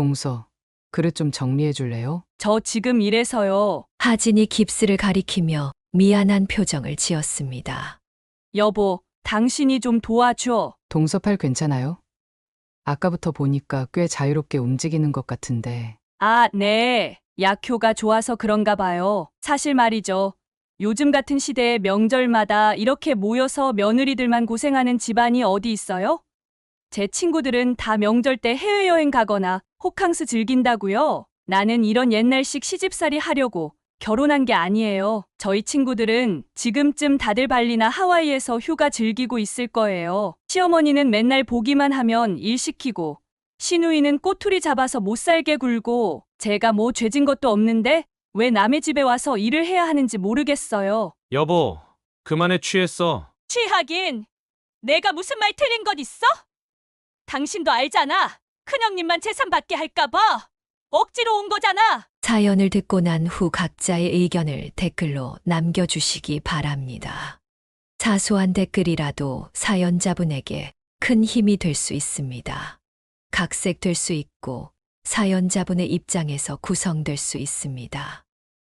동서, 그릇 좀 정리해 줄래요? 저 지금 이래서요. 하진이 깁스를 가리키며 미안한 표정을 지었습니다. 여보, 당신이 좀 도와줘. 동서 팔 괜찮아요? 아까부터 보니까 꽤 자유롭게 움직이는 것 같은데. 아, 네. 약효가 좋아서 그런가 봐요. 사실 말이죠. 요즘 같은 시대에 명절마다 이렇게 모여서 며느리들만 고생하는 집안이 어디 있어요? 제 친구들은 다 명절 때 해외여행 가거나 호캉스 즐긴다고요. 나는 이런 옛날식 시집살이 하려고 결혼한 게 아니에요. 저희 친구들은 지금쯤 다들 발리나 하와이에서 휴가 즐기고 있을 거예요. 시어머니는 맨날 보기만 하면 일 시키고, 시누이는 꼬투리 잡아서 못 살게 굴고, 제가 뭐 죄진 것도 없는데 왜 남의 집에 와서 일을 해야 하는지 모르겠어요. 여보, 그만해 취했어. 취하긴 내가 무슨 말 틀린 것 있어? 당신도 알잖아. 큰형님만 재산 받게 할까봐 억지로 온 거잖아. 사연을 듣고 난 후 각자의 의견을 댓글로 남겨주시기 바랍니다. 사소한 댓글이라도 사연자분에게 큰 힘이 될 수 있습니다. 각색될 수 있고 사연자분의 입장에서 구성될 수 있습니다.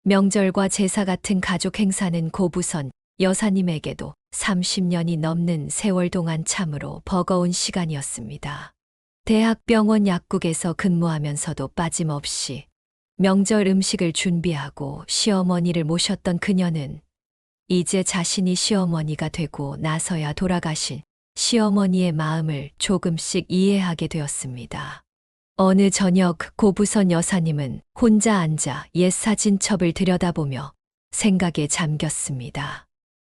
명절과 제사 같은 가족 행사는 고부선 여사님에게도 30년이 넘는 세월 동안 참으로 버거운 시간이었습니다. 대학병원 약국에서 근무하면서도 빠짐없이 명절 음식을 준비하고 시어머니를 모셨던 그녀는 이제 자신이 시어머니가 되고 나서야 돌아가신 시어머니의 마음을 조금씩 이해하게 되었습니다. 어느 저녁 고부선 여사님은 혼자 앉아 옛 사진첩을 들여다보며 생각에 잠겼습니다.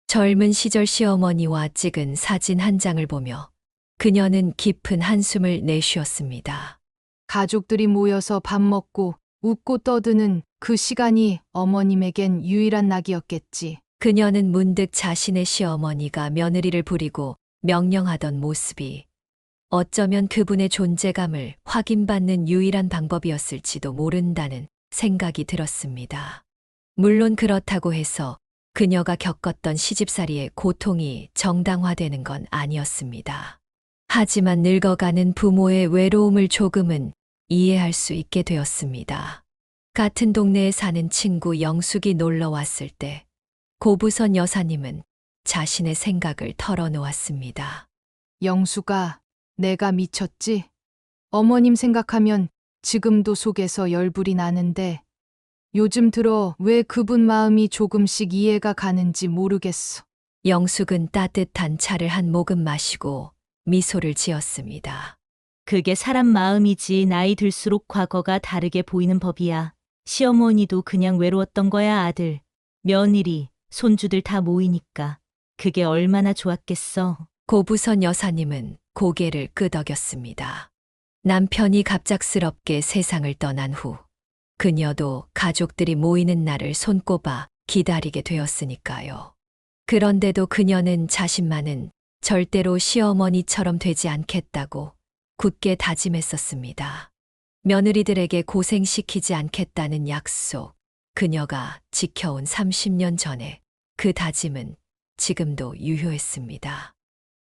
젊은 시절 시어머니와 찍은 사진 한 장을 보며 그녀는 깊은 한숨을 내쉬었습니다. 가족들이 모여서 밥 먹고 웃고 떠드는 그 시간이 어머님에겐 유일한 낙이었겠지. 그녀는 문득 자신의 시어머니가 며느리를 부리고 명령하던 모습이 어쩌면 그분의 존재감을 확인받는 유일한 방법이었을지도 모른다는 생각이 들었습니다. 물론 그렇다고 해서 그녀가 겪었던 시집살이의 고통이 정당화되는 건 아니었습니다. 하지만 늙어가는 부모의 외로움을 조금은 이해할 수 있게 되었습니다. 같은 동네에 사는 친구 영숙이 놀러 왔을 때 고부선 여사님은 자신의 생각을 털어놓았습니다. 영수가 내가 미쳤지? 어머님 생각하면 지금도 속에서 열불이 나는데 요즘 들어 왜 그분 마음이 조금씩 이해가 가는지 모르겠어. 영숙은 따뜻한 차를 한 모금 마시고 미소를 지었습니다. 그게 사람 마음이지 나이 들수록 과거가 다르게 보이는 법이야. 시어머니도 그냥 외로웠던 거야, 아들. 며느리, 손주들 다 모이니까. 그게 얼마나 좋았겠어. 고부선 여사님은 고개를 끄덕였습니다. 남편이 갑작스럽게 세상을 떠난 후 그녀도 가족들이 모이는 날을 손꼽아 기다리게 되었으니까요. 그런데도 그녀는 자신만은 절대로 시어머니처럼 되지 않겠다고 굳게 다짐했었습니다. 며느리들에게 고생시키지 않겠다는 약속, 그녀가 지켜온 30년 전에 그 다짐은 지금도 유효했습니다.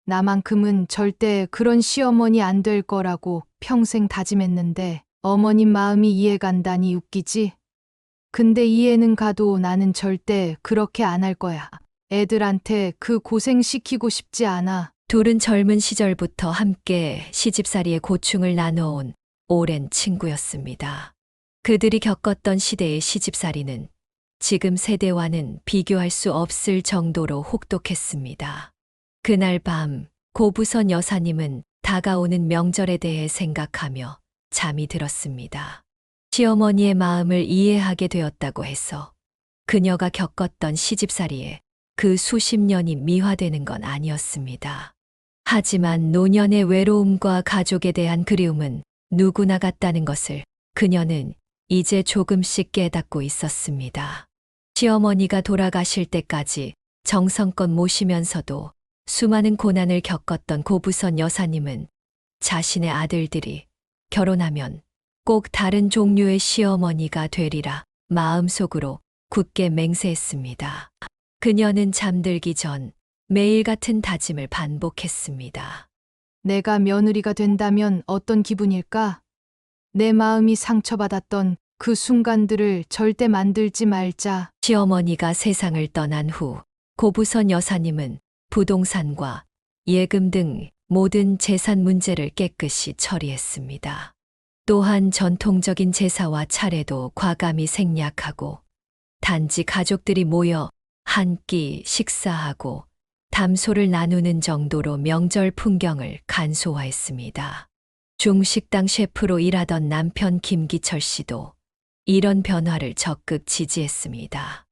나만큼은 절대 그런 시어머니 안 될 거라고 평생 다짐했는데 어머님 마음이 이해간다니 웃기지? 근데 이해는 가도 나는 절대 그렇게 안 할 거야. 애들한테 그 고생시키고 싶지 않아. 둘은 젊은 시절부터 함께 시집살이의 고충을 나눠온 오랜 친구였습니다. 그들이 겪었던 시대의 시집살이는 지금 세대와는 비교할 수 없을 정도로 혹독했습니다. 그날 밤 고부선 여사님은 다가오는 명절에 대해 생각하며 잠이 들었습니다. 시어머니의 마음을 이해하게 되었다고 해서 그녀가 겪었던 시집살이에 그 수십 년이 미화되는 건 아니었습니다. 하지만 노년의 외로움과 가족에 대한 그리움은 누구나 같다는 것을 그녀는 이제 조금씩 깨닫고 있었습니다. 시어머니가 돌아가실 때까지 정성껏 모시면서도 수많은 고난을 겪었던 고부선 여사님은 자신의 아들들이 결혼하면 꼭 다른 종류의 시어머니가 되리라 마음속으로 굳게 맹세했습니다. 그녀는 잠들기 전 매일 같은 다짐을 반복했습니다. 내가 며느리가 된다면 어떤 기분일까? 내 마음이 상처받았던 그 순간들을 절대 만들지 말자. 시어머니가 세상을 떠난 후 고부선 여사님은 부동산과 예금 등 모든 재산 문제를 깨끗이 처리했습니다. 또한 전통적인 제사와 차례도 과감히 생략하고 단지 가족들이 모여 한 끼 식사하고 담소를 나누는 정도로 명절 풍경을 간소화했습니다. 중식당 셰프로 일하던 남편 김기철 씨도 이런 변화를 적극 지지했습니다.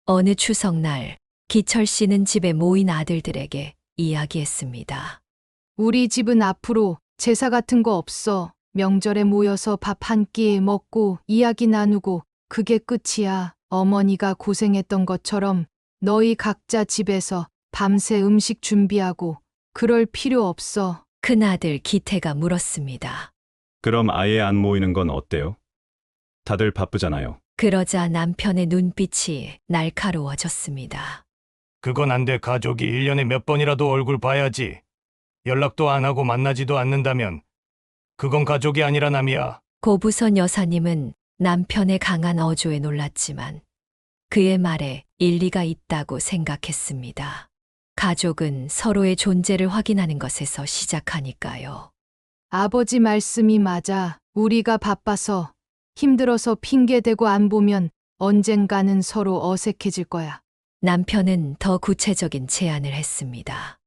어느 추석날 기철 씨는 집에 모인 아들들에게 이야기했습니다. 우리 집은 앞으로 제사 같은 거 없어. 명절에 모여서 밥 한 끼 먹고 이야기 나누고 그게 끝이야. 어머니가 고생했던 것처럼 너희 각자 집에서 밤새 음식 준비하고 그럴 필요 없어. 큰아들 기태가 물었습니다. 그럼 아예 안 모이는 건 어때요? 다들 바쁘잖아요. 그러자 남편의 눈빛이 날카로워졌습니다. 그건 안 돼. 가족이 1년에 몇 번이라도 얼굴 봐야지. 연락도 안 하고 만나지도 않는다면 그건 가족이 아니라 남이야. 고부선 여사님은 남편의 강한 어조에 놀랐지만 그의 말에 일리가 있다고 생각했습니다. 가족은 서로의 존재를 확인하는 것에서 시작하니까요. 아버지 말씀이 맞아. 우리가 바빠서 힘들어서 핑계대고 안 보면 언젠가는 서로 어색해질 거야. 남편은 더 구체적인 제안을 했습니다.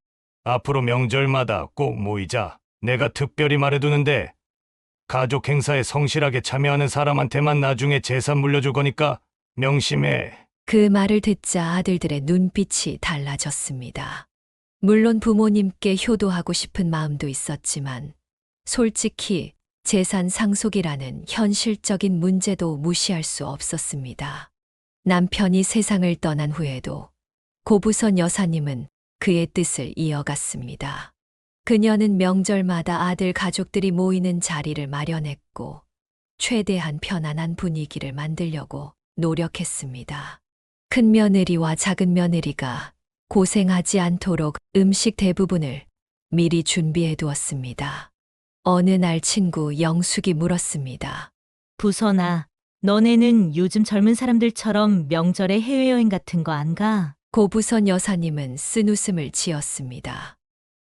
앞으로 명절마다 꼭 모이자. 내가 특별히 말해두는데 가족 행사에 성실하게 참여하는 사람한테만 나중에 재산 물려줄 거니까 명심해. 그 말을 듣자 아들들의 눈빛이 달라졌습니다. 물론 부모님께 효도하고 싶은 마음도 있었지만 솔직히 재산 상속이라는 현실적인 문제도 무시할 수 없었습니다. 남편이 세상을 떠난 후에도 고부선 여사님은 그의 뜻을 이어갔습니다. 그녀는 명절마다 아들 가족들이 모이는 자리를 마련했고 최대한 편안한 분위기를 만들려고 노력했습니다. 큰 며느리와 작은 며느리가 고생하지 않도록 음식 대부분을 미리 준비해 두었습니다. 어느 날 친구 영숙이 물었습니다. 부선아, 너네는 요즘 젊은 사람들처럼 명절에 해외여행 같은 거 안 가? 고부선 여사님은 쓴웃음을 지었습니다.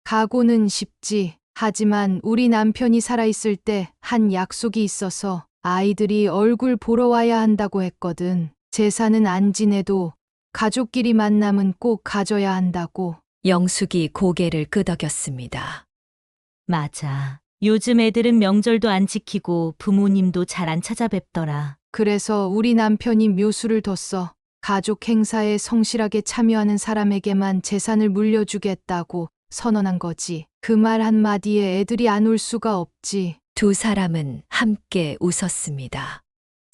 가고는 싶지. 하지만 우리 남편이 살아있을 때 한 약속이 있어서 아이들이 얼굴 보러 와야 한다고 했거든. 제사는 안 지내도 가족끼리 만남은 꼭 가져야 한다고. 영숙이 고개를 끄덕였습니다. 맞아. 요즘 애들은 명절도 안 지키고 부모님도 잘 안 찾아뵙더라. 그래서 우리 남편이 묘수를 뒀어. 가족 행사에 성실하게 참여하는 사람에게만 재산을 물려주겠다고 선언한 거지. 그 말 한마디에 애들이 안 올 수가 없지. 두 사람은 함께 웃었습니다.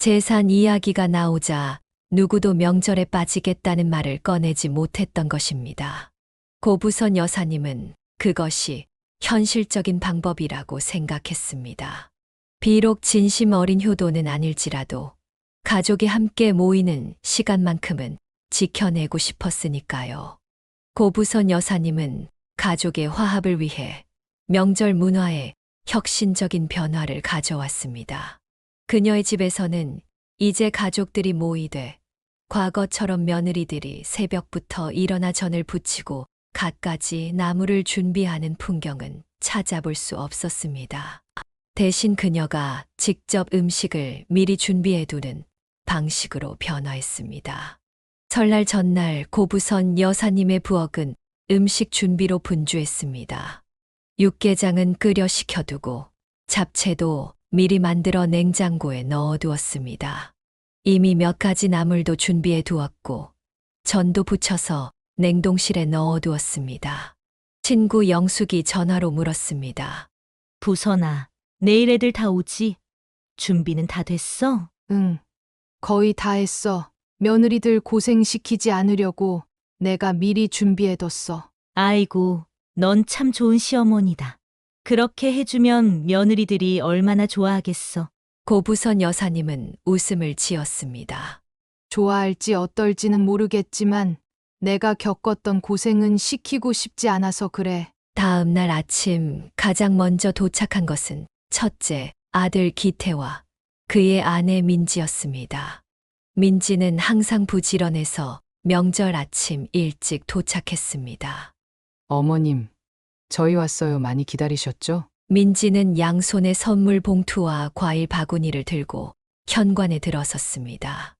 재산 이야기가 나오자 누구도 명절에 빠지겠다는 말을 꺼내지 못했던 것입니다. 고부선 여사님은 그것이 현실적인 방법이라고 생각했습니다. 비록 진심 어린 효도는 아닐지라도 가족이 함께 모이는 시간만큼은 지켜내고 싶었으니까요. 고부선 여사님은 가족의 화합을 위해 명절 문화에 혁신적인 변화를 가져왔습니다. 그녀의 집에서는 이제 가족들이 모이되 과거처럼 며느리들이 새벽부터 일어나 전을 부치고 갖가지 나물을 준비하는 풍경은 찾아볼 수 없었습니다. 대신 그녀가 직접 음식을 미리 준비해두는 방식으로 변화했습니다. 설날 전날 고부선 여사님의 부엌은 음식 준비로 분주했습니다. 육개장은 끓여 식혀두고 잡채도 미리 만들어 냉장고에 넣어두었습니다. 이미 몇 가지 나물도 준비해 두었고 전도 부쳐서 냉동실에 넣어두었습니다. 친구 영숙이 전화로 물었습니다. 부선아, 내일 애들 다 오지? 준비는 다 됐어? 응. 거의 다 했어. 며느리들 고생시키지 않으려고 내가 미리 준비해뒀어. 아이고, 넌 참 좋은 시어머니다. 그렇게 해주면 며느리들이 얼마나 좋아하겠어. 고부선 여사님은 웃음을 지었습니다. 좋아할지 어떨지는 모르겠지만 내가 겪었던 고생은 시키고 싶지 않아서 그래. 다음 날 아침 가장 먼저 도착한 것은 첫째 아들 기태와 그의 아내 민지였습니다. 민지는 항상 부지런해서 명절 아침 일찍 도착했습니다. 어머님, 저희 왔어요. 많이 기다리셨죠? 민지는 양손에 선물 봉투와 과일 바구니를 들고 현관에 들어섰습니다.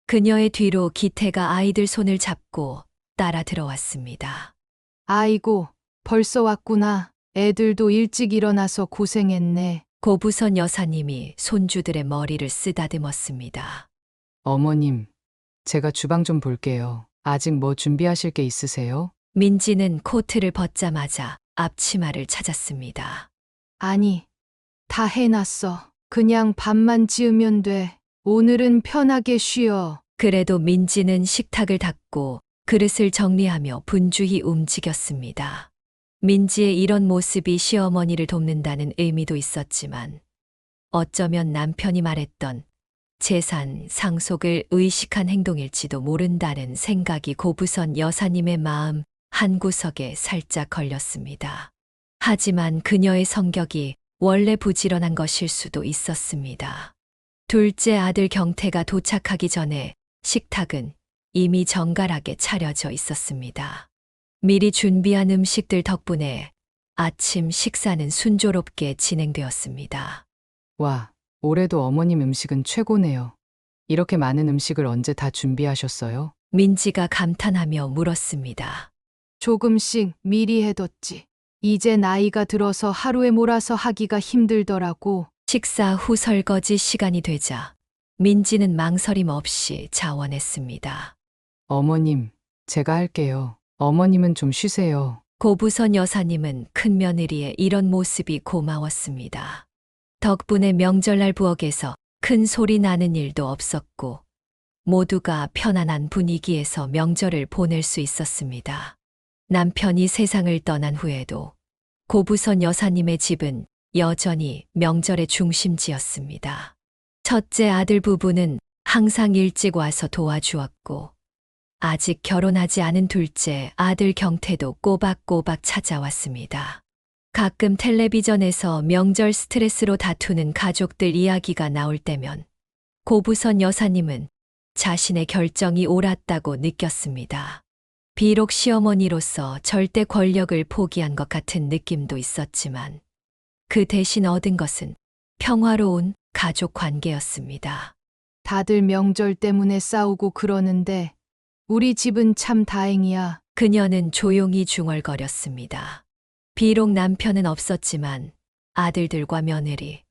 그녀의 뒤로 기태가 아이들 손을 잡고 따라 들어왔습니다. 아이고, 벌써 왔구나. 애들도 일찍 일어나서 고생했네. 고부선 여사님이 손주들의 머리를 쓰다듬었습니다. 어머님, 제가 주방 좀 볼게요. 아직 뭐 준비하실 게 있으세요? 민지는 코트를 벗자마자 앞치마를 찾았습니다. 아니, 다 해놨어. 그냥 밥만 지으면 돼. 오늘은 편하게 쉬어. 그래도 민지는 식탁을 닦고 그릇을 정리하며 분주히 움직였습니다. 민지의 이런 모습이 시어머니를 돕는다는 의미도 있었지만 어쩌면 남편이 말했던 재산 상속을 의식한 행동일지도 모른다는 생각이 고부선 여사님의 마음 한구석에 살짝 걸렸습니다. 하지만 그녀의 성격이 원래 부지런한 것일 수도 있었습니다. 둘째 아들 경태가 도착하기 전에 식탁은 이미 정갈하게 차려져 있었습니다. 미리 준비한 음식들 덕분에 아침 식사는 순조롭게 진행되었습니다. 와, 올해도 어머님 음식은 최고네요. 이렇게 많은 음식을 언제 다 준비하셨어요? 민지가 감탄하며 물었습니다. 조금씩 미리 해뒀지. 이제 나이가 들어서 하루에 몰아서 하기가 힘들더라고. 식사 후 설거지 시간이 되자 민지는 망설임 없이 자원했습니다. 어머님, 제가 할게요. 어머님은 좀 쉬세요. 고부선 여사님은 큰며느리의 이런 모습이 고마웠습니다. 덕분에 명절날 부엌에서 큰 소리 나는 일도 없었고 모두가 편안한 분위기에서 명절을 보낼 수 있었습니다. 남편이 세상을 떠난 후에도 고부선 여사님의 집은 여전히 명절의 중심지였습니다. 첫째 아들 부부는 항상 일찍 와서 도와주었고 아직 결혼하지 않은 둘째 아들 경태도 꼬박꼬박 찾아왔습니다. 가끔 텔레비전에서 명절 스트레스로 다투는 가족들 이야기가 나올 때면 고부선 여사님은 자신의 결정이 옳았다고 느꼈습니다. 비록 시어머니로서 절대 권력을 포기한 것 같은 느낌도 있었지만 그 대신 얻은 것은 평화로운 가족 관계였습니다. 다들 명절 때문에 싸우고 그러는데 우리 집은 참 다행이야. 그녀는 조용히 중얼거렸습니다. 비록 남편은 없었지만 아들들과 며느리,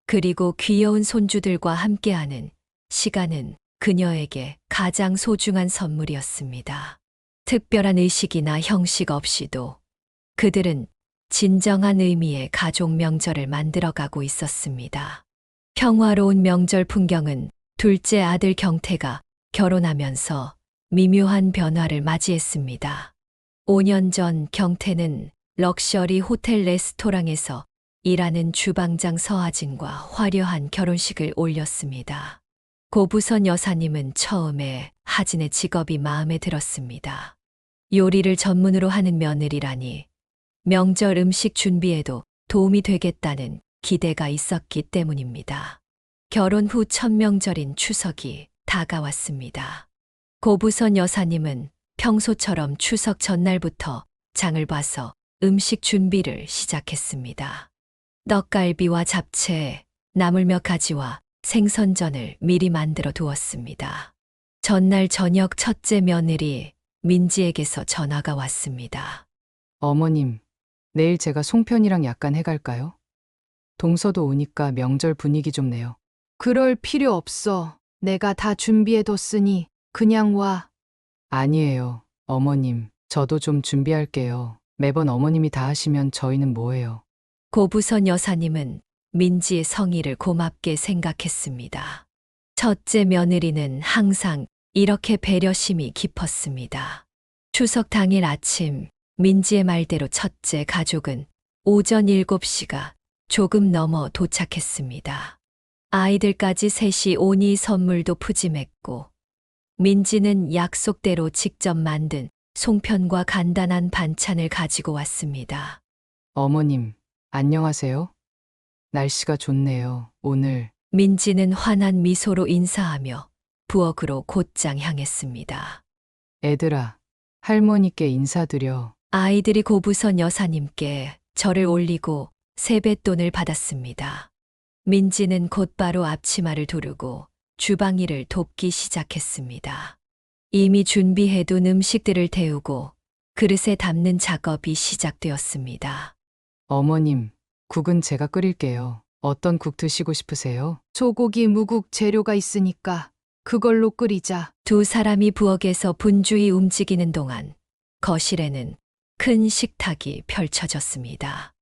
그리고 귀여운 손주들과 함께하는 시간은 그녀에게 가장 소중한 선물이었습니다. 특별한 의식이나 형식 없이도 그들은 진정한 의미의 가족 명절을 만들어가고 있었습니다. 평화로운 명절 풍경은 둘째 아들 경태가 결혼하면서 미묘한 변화를 맞이했습니다. 5년 전 경태는 럭셔리 호텔 레스토랑에서 일하는 주방장 서하진과 화려한 결혼식을 올렸습니다. 고부선 여사님은 처음에 하진의 직업이 마음에 들었습니다. 요리를 전문으로 하는 며느리라니 명절 음식 준비에도 도움이 되겠다는 기대가 있었기 때문입니다. 결혼 후 첫 명절인 추석이 다가왔습니다. 고부선 여사님은 평소처럼 추석 전날부터 장을 봐서 음식 준비를 시작했습니다. 떡갈비와 잡채, 나물 몇 가지와 생선전을 미리 만들어 두었습니다. 전날 저녁 첫째 며느리 민지에게서 전화가 왔습니다. 어머님, 내일 제가 송편이랑 약간 해갈까요? 동서도 오니까 명절 분위기 좀 내요. 그럴 필요 없어. 내가 다 준비해뒀으니 그냥 와. 아니에요, 어머님. 저도 좀 준비할게요. 매번 어머님이 다 하시면 저희는 뭐해요? 고부선 여사님은 민지의 성의를 고맙게 생각했습니다. 첫째 며느리는 항상 이렇게 배려심이 깊었습니다. 추석 당일 아침 민지의 말대로 첫째 가족은 오전 7시가 조금 넘어 도착했습니다. 아이들까지 셋이 오니 선물도 푸짐했고 민지는 약속대로 직접 만든 송편과 간단한 반찬을 가지고 왔습니다. 어머님, 안녕하세요. 날씨가 좋네요. 오늘 민지는 환한 미소로 인사하며 부엌으로 곧장 향했습니다. 애들아, 할머니께 인사드려. 아이들이 고부선 여사님께 절을 올리고 세뱃돈을 받았습니다. 민지는 곧바로 앞치마를 두르고 주방 일을 돕기 시작했습니다. 이미 준비해둔 음식들을 데우고 그릇에 담는 작업이 시작되었습니다. 어머님, 국은 제가 끓일게요. 어떤 국 드시고 싶으세요? 소고기 무국 재료가 있으니까 그걸로 끓이자. 두 사람이 부엌에서 분주히 움직이는 동안 거실에는 큰 식탁이 펼쳐졌습니다.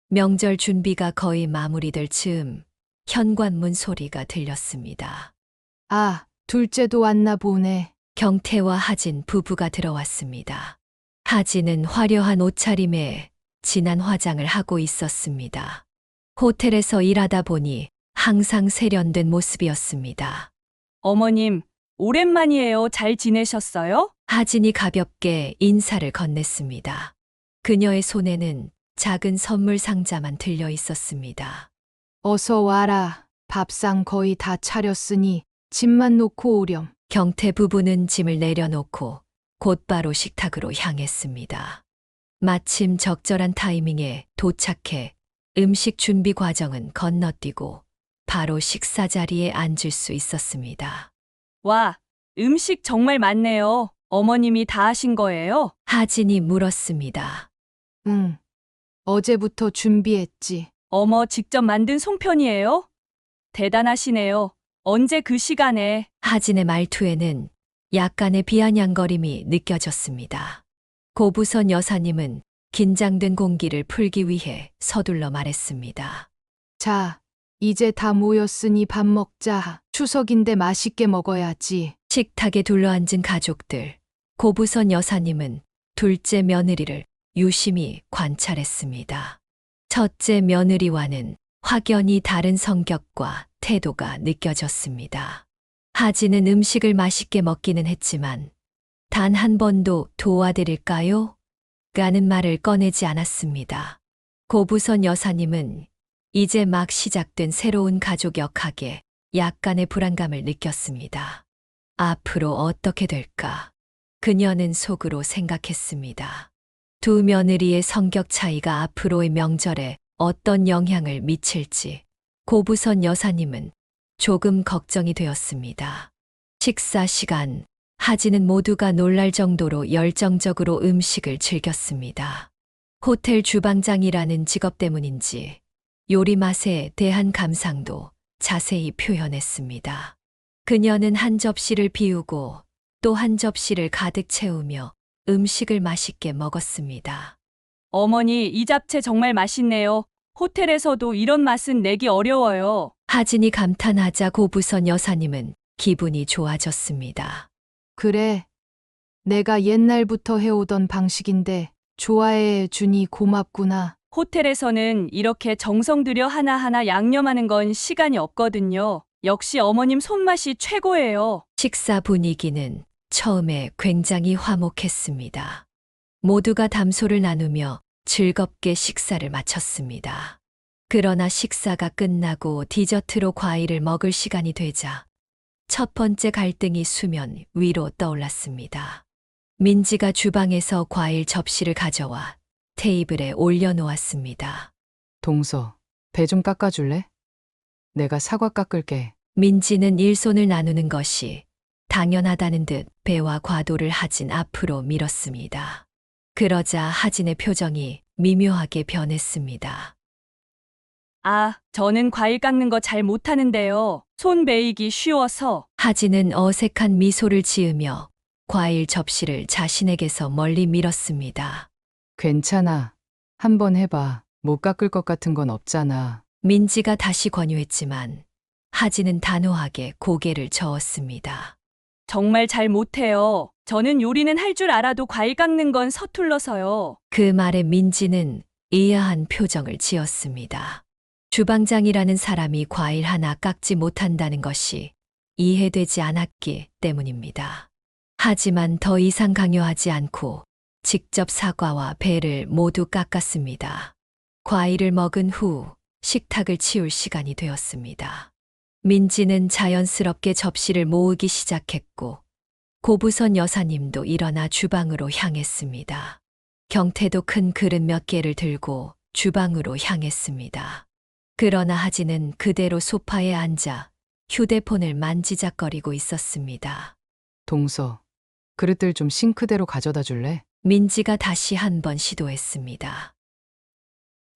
명절 준비가 거의 마무리될 즈음 현관문 소리가 들렸습니다. 아, 둘째도 왔나 보네. 경태와 하진 부부가 들어왔습니다. 하진은 화려한 옷차림에 진한 화장을 하고 있었습니다. 호텔에서 일하다 보니 항상 세련된 모습이었습니다. 어머님, 오랜만이에요. 잘 지내셨어요? 하진이 가볍게 인사를 건넸습니다. 그녀의 손에는 작은 선물 상자만 들려 있었습니다. 어서 와라. 밥상 거의 다 차렸으니 짐만 놓고 오렴. 경태 부부는 짐을 내려놓고 곧바로 식탁으로 향했습니다. 마침 적절한 타이밍에 도착해 음식 준비 과정은 건너뛰고 바로 식사 자리에 앉을 수 있었습니다. 와, 음식 정말 많네요. 어머님이 다 하신 거예요? 하진이 물었습니다. 응. 어제부터 준비했지. 어머, 직접 만든 송편이에요? 대단하시네요. 언제 그 시간에? 하진의 말투에는 약간의 비아냥거림이 느껴졌습니다. 고부선 여사님은 긴장된 공기를 풀기 위해 서둘러 말했습니다. 자, 이제 다 모였으니 밥 먹자. 추석인데 맛있게 먹어야지. 식탁에 둘러앉은 가족들, 고부선 여사님은 둘째 며느리를 유심히 관찰했습니다. 첫째 며느리와는 확연히 다른 성격과 태도가 느껴졌습니다. 하진은 음식을 맛있게 먹기는 했지만 단 한 번도 도와드릴까요? 라는 말을 꺼내지 않았습니다. 고부선 여사님은 이제 막 시작된 새로운 가족 역학에 약간의 불안감을 느꼈습니다. 앞으로 어떻게 될까? 그녀는 속으로 생각했습니다. 두 며느리의 성격 차이가 앞으로의 명절에 어떤 영향을 미칠지 고부선 여사님은 조금 걱정이 되었습니다. 식사 시간, 하진은 모두가 놀랄 정도로 열정적으로 음식을 즐겼습니다. 호텔 주방장이라는 직업 때문인지 요리 맛에 대한 감상도 자세히 표현했습니다. 그녀는 한 접시를 비우고 또 한 접시를 가득 채우며 음식을 맛있게 먹었습니다. 어머니, 이 잡채 정말 맛있네요. 호텔에서도 이런 맛은 내기 어려워요. 하진이 감탄하자 고부선 여사님은 기분이 좋아졌습니다. 그래. 내가 옛날부터 해오던 방식인데 좋아해 주니 고맙구나. 호텔에서는 이렇게 정성 들여 하나하나 양념하는 건 시간이 없거든요. 역시 어머님 손맛이 최고예요. 식사 분위기는 처음에 굉장히 화목했습니다. 모두가 담소를 나누며 즐겁게 식사를 마쳤습니다. 그러나 식사가 끝나고 디저트로 과일을 먹을 시간이 되자 첫 번째 갈등이 수면 위로 떠올랐습니다. 민지가 주방에서 과일 접시를 가져와 테이블에 올려놓았습니다. 동서, 배 좀 깎아줄래? 내가 사과 깎을게. 민지는 일손을 나누는 것이 당연하다는 듯 배와 과도를 하진 앞으로 밀었습니다. 그러자 하진의 표정이 미묘하게 변했습니다. 아, 저는 과일 깎는 거 잘 못하는데요. 손 베이기 쉬워서. 하진은 어색한 미소를 지으며 과일 접시를 자신에게서 멀리 밀었습니다. 괜찮아. 한번 해봐. 못 깎을 것 같은 건 없잖아. 민지가 다시 권유했지만 하진은 단호하게 고개를 저었습니다. 정말 잘 못해요. 저는 요리는 할 줄 알아도 과일 깎는 건 서툴러서요. 그 말에 민지는 의아한 표정을 지었습니다. 주방장이라는 사람이 과일 하나 깎지 못한다는 것이 이해되지 않았기 때문입니다. 하지만 더 이상 강요하지 않고 직접 사과와 배를 모두 깎았습니다. 과일을 먹은 후 식탁을 치울 시간이 되었습니다. 민지는 자연스럽게 접시를 모으기 시작했고 고부선 여사님도 일어나 주방으로 향했습니다. 경태도 큰 그릇 몇 개를 들고 주방으로 향했습니다. 그러나 하진은 그대로 소파에 앉아 휴대폰을 만지작거리고 있었습니다. 동서, 그릇들 좀 싱크대로 가져다 줄래? 민지가 다시 한 번 시도했습니다.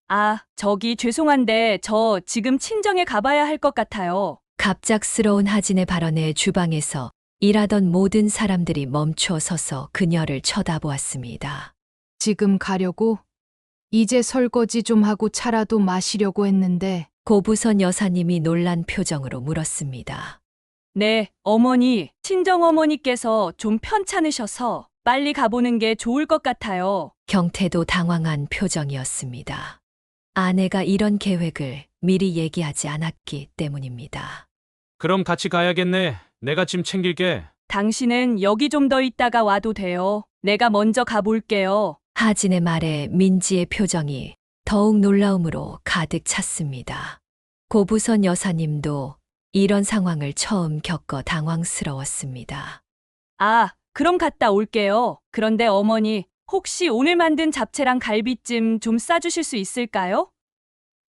아, 저기 죄송한데 저 지금 친정에 가봐야 할 것 같아요. 갑작스러운 하진의 발언에 주방에서 일하던 모든 사람들이 멈춰 서서 그녀를 쳐다보았습니다. 지금 가려고? 이제 설거지 좀 하고 차라도 마시려고 했는데 고부선 여사님이 놀란 표정으로 물었습니다. 네, 어머니, 친정어머니께서 좀 편찮으셔서 빨리 가보는 게 좋을 것 같아요. 경태도 당황한 표정이었습니다. 아내가 이런 계획을 미리 얘기하지 않았기 때문입니다. 그럼 같이 가야겠네. 내가 짐 챙길게. 당신은 여기 좀 더 있다가 와도 돼요. 내가 먼저 가볼게요. 하진의 말에 민지의 표정이 더욱 놀라움으로 가득 찼습니다. 고부선 여사님도 이런 상황을 처음 겪어 당황스러웠습니다. 아, 그럼 갔다 올게요. 그런데 어머니, 혹시 오늘 만든 잡채랑 갈비찜 좀 싸주실 수 있을까요?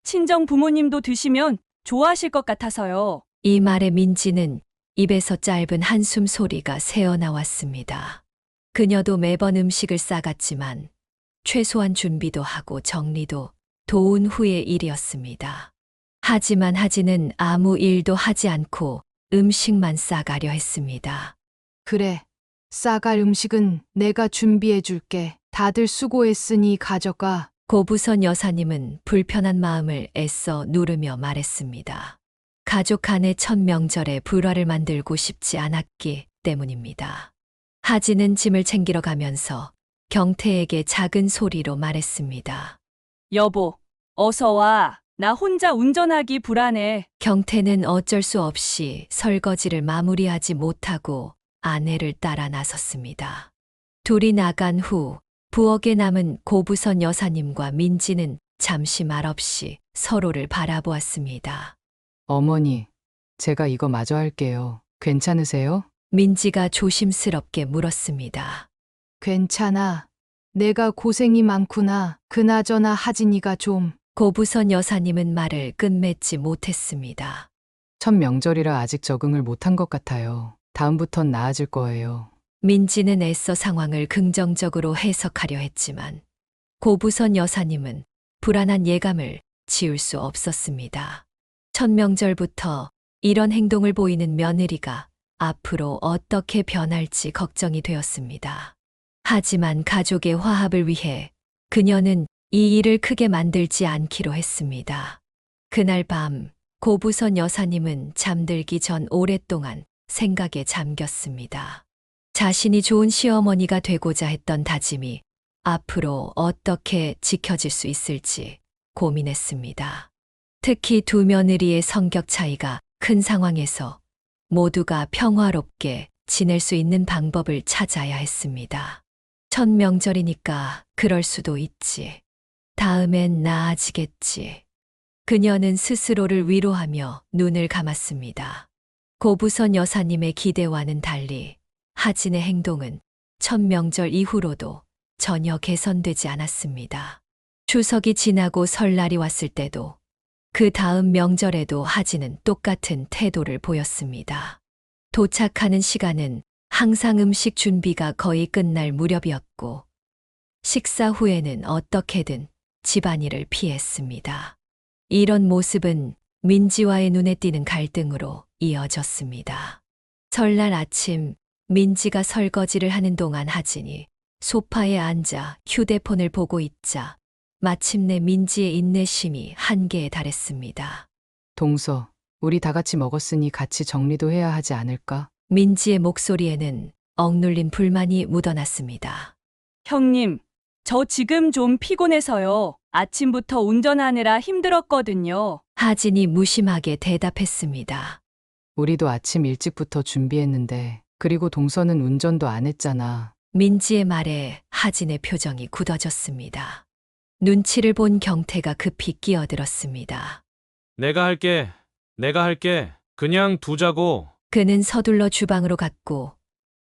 친정 부모님도 드시면 좋아하실 것 같아서요. 이 말에 민지는 입에서 짧은 한숨 소리가 새어나왔습니다. 그녀도 매번 음식을 싸갔지만 최소한 준비도 하고 정리도 도운 후의 일이었습니다. 하지만 하진은 아무 일도 하지 않고 음식만 싸가려 했습니다. 그래, 싸갈 음식은 내가 준비해 줄게. 다들 수고했으니 가져가. 고부선 여사님은 불편한 마음을 애써 누르며 말했습니다. 가족 간의 첫 명절에 불화를 만들고 싶지 않았기 때문입니다. 하진은 짐을 챙기러 가면서 경태에게 작은 소리로 말했습니다. 여보, 어서 와. 나 혼자 운전하기 불안해. 경태는 어쩔 수 없이 설거지를 마무리하지 못하고 아내를 따라 나섰습니다. 둘이 나간 후 부엌에 남은 고부선 여사님과 민지는 잠시 말없이 서로를 바라보았습니다. 어머니, 제가 이거 마저 할게요. 괜찮으세요? 민지가 조심스럽게 물었습니다. 괜찮아. 내가 고생이 많구나. 그나저나 하진이가 좀. 고부선 여사님은 말을 끝맺지 못했습니다. 첫 명절이라 아직 적응을 못한 것 같아요. 다음부턴 나아질 거예요. 민지는 애써 상황을 긍정적으로 해석하려 했지만 고부선 여사님은 불안한 예감을 지울 수 없었습니다. 첫 명절부터 이런 행동을 보이는 며느리가 앞으로 어떻게 변할지 걱정이 되었습니다. 하지만 가족의 화합을 위해 그녀는 이 일을 크게 만들지 않기로 했습니다. 그날 밤 고부선 여사님은 잠들기 전 오랫동안 생각에 잠겼습니다. 자신이 좋은 시어머니가 되고자 했던 다짐이 앞으로 어떻게 지켜질 수 있을지 고민했습니다. 특히 두 며느리의 성격 차이가 큰 상황에서 모두가 평화롭게 지낼 수 있는 방법을 찾아야 했습니다. 첫 명절이니까 그럴 수도 있지. 다음엔 나아지겠지. 그녀는 스스로를 위로하며 눈을 감았습니다. 고부선 여사님의 기대와는 달리 하진의 행동은 첫 명절 이후로도 전혀 개선되지 않았습니다. 추석이 지나고 설날이 왔을 때도 그 다음 명절에도 하진은 똑같은 태도를 보였습니다. 도착하는 시간은 항상 음식 준비가 거의 끝날 무렵이었고 식사 후에는 어떻게든 집안일을 피했습니다. 이런 모습은 민지와의 눈에 띄는 갈등으로 이어졌습니다. 설날 아침 민지가 설거지를 하는 동안 하진이 소파에 앉아 휴대폰을 보고 있자 마침내 민지의 인내심이 한계에 달했습니다. 동서, 우리 다 같이 먹었으니 같이 정리도 해야 하지 않을까? 민지의 목소리에는 억눌린 불만이 묻어났습니다. 형님, 저 지금 좀 피곤해서요. 아침부터 운전하느라 힘들었거든요. 하진이 무심하게 대답했습니다. 우리도 아침 일찍부터 준비했는데, 그리고 동서는 운전도 안 했잖아. 민지의 말에 하진의 표정이 굳어졌습니다. 눈치를 본 경태가 급히 끼어들었습니다. 내가 할게. 내가 할게. 그냥 두자고. 그는 서둘러 주방으로 갔고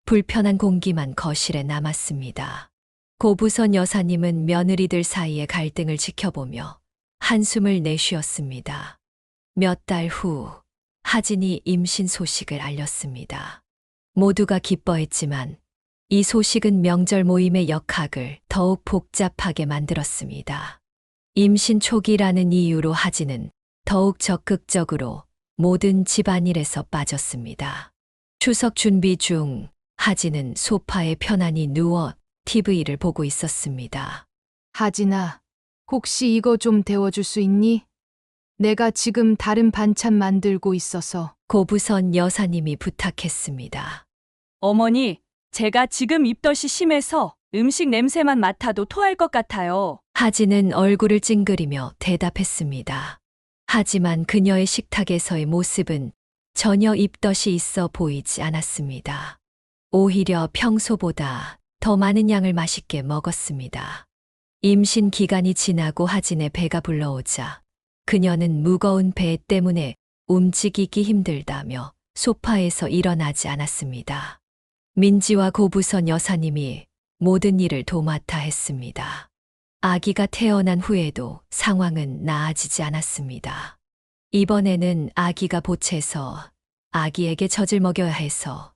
불편한 공기만 거실에 남았습니다. 고부선 여사님은 며느리들 사이의 갈등을 지켜보며 한숨을 내쉬었습니다. 몇 달 후 하진이 임신 소식을 알렸습니다. 모두가 기뻐했지만 이 소식은 명절 모임의 역학을 더욱 복잡하게 만들었습니다. 임신 초기라는 이유로 하진은 더욱 적극적으로 모든 집안일에서 빠졌습니다. 추석 준비 중 하진은 소파에 편안히 누워 TV를 보고 있었습니다. 하진아, 혹시 이거 좀 데워줄 수 있니? 내가 지금 다른 반찬 만들고 있어서. 고부선 여사님이 부탁했습니다. 어머니, 제가 지금 입덧이 심해서 음식 냄새만 맡아도 토할 것 같아요. 하진은 얼굴을 찡그리며 대답했습니다. 하지만 그녀의 식탁에서의 모습은 전혀 입덧이 있어 보이지 않았습니다. 오히려 평소보다 더 많은 양을 맛있게 먹었습니다. 임신 기간이 지나고 하진의 배가 불러오자 그녀는 무거운 배 때문에 움직이기 힘들다며 소파에서 일어나지 않았습니다. 민지와 고부선 여사님이 모든 일을 도맡아 했습니다. 아기가 태어난 후에도 상황은 나아지지 않았습니다. 이번에는 아기가 보채서 아기에게 젖을 먹여야 해서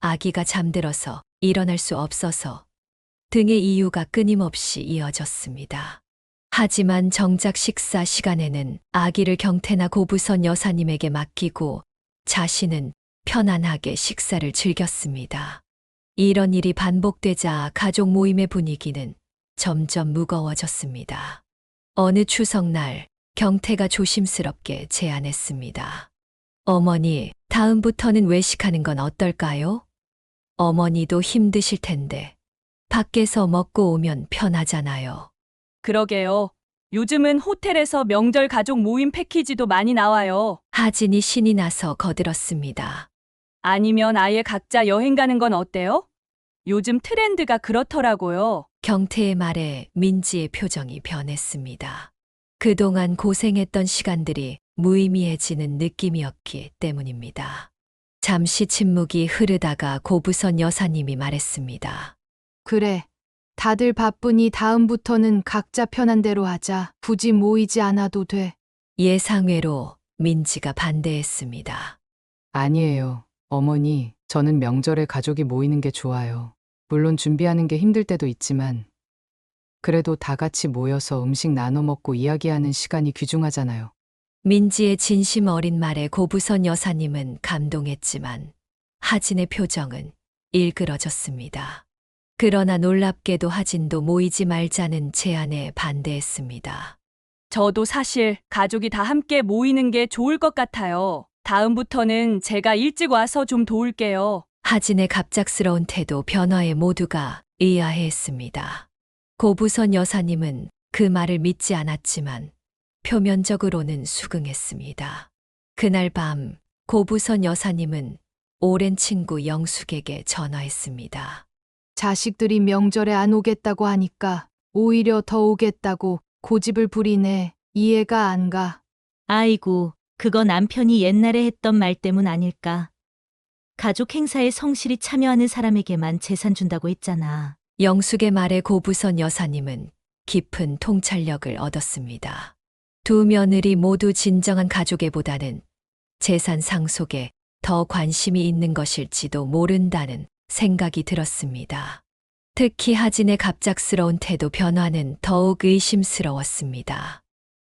아기가 잠들어서 일어날 수 없어서 등의 이유가 끊임없이 이어졌습니다. 하지만 정작 식사 시간에는 아기를 경태나 고부선 여사님에게 맡기고 자신은 편안하게 식사를 즐겼습니다. 이런 일이 반복되자 가족 모임의 분위기는 점점 무거워졌습니다. 어느 추석날 경태가 조심스럽게 제안했습니다. 어머니, 다음부터는 외식하는 건 어떨까요? 어머니도 힘드실 텐데 밖에서 먹고 오면 편하잖아요. 그러게요. 요즘은 호텔에서 명절 가족 모임 패키지도 많이 나와요. 하진이 신이 나서 거들었습니다. 아니면 아예 각자 여행 가는 건 어때요? 요즘 트렌드가 그렇더라고요. 경태의 말에 민지의 표정이 변했습니다. 그동안 고생했던 시간들이 무의미해지는 느낌이었기 때문입니다. 잠시 침묵이 흐르다가 고부선 여사님이 말했습니다. 그래. 다들 바쁘니 다음부터는 각자 편한 대로 하자. 굳이 모이지 않아도 돼. 예상외로 민지가 반대했습니다. 아니에요. 어머니, 저는 명절에 가족이 모이는 게 좋아요. 물론 준비하는 게 힘들 때도 있지만, 그래도 다 같이 모여서 음식 나눠 먹고 이야기하는 시간이 귀중하잖아요. 민지의 진심 어린 말에 고부선 여사님은 감동했지만 하진의 표정은 일그러졌습니다. 그러나 놀랍게도 하진도 모이지 말자는 제안에 반대했습니다. 저도 사실 가족이 다 함께 모이는 게 좋을 것 같아요. 다음부터는 제가 일찍 와서 좀 도울게요. 하진의 갑작스러운 태도 변화에 모두가 의아해했습니다. 고부선 여사님은 그 말을 믿지 않았지만 표면적으로는 수긍했습니다. 그날 밤 고부선 여사님은 오랜 친구 영숙에게 전화했습니다. 자식들이 명절에 안 오겠다고 하니까 오히려 더 오겠다고 고집을 부리네. 이해가 안 가. 아이고, 그거 남편이 옛날에 했던 말 때문 아닐까. 가족 행사에 성실히 참여하는 사람에게만 재산 준다고 했잖아. 영숙의 말에 고부선 여사님은 깊은 통찰력을 얻었습니다. 두 며느리 모두 진정한 가족애보다는 재산 상속에 더 관심이 있는 것일지도 모른다는 생각이 들었습니다. 특히 하진의 갑작스러운 태도 변화는 더욱 의심스러웠습니다.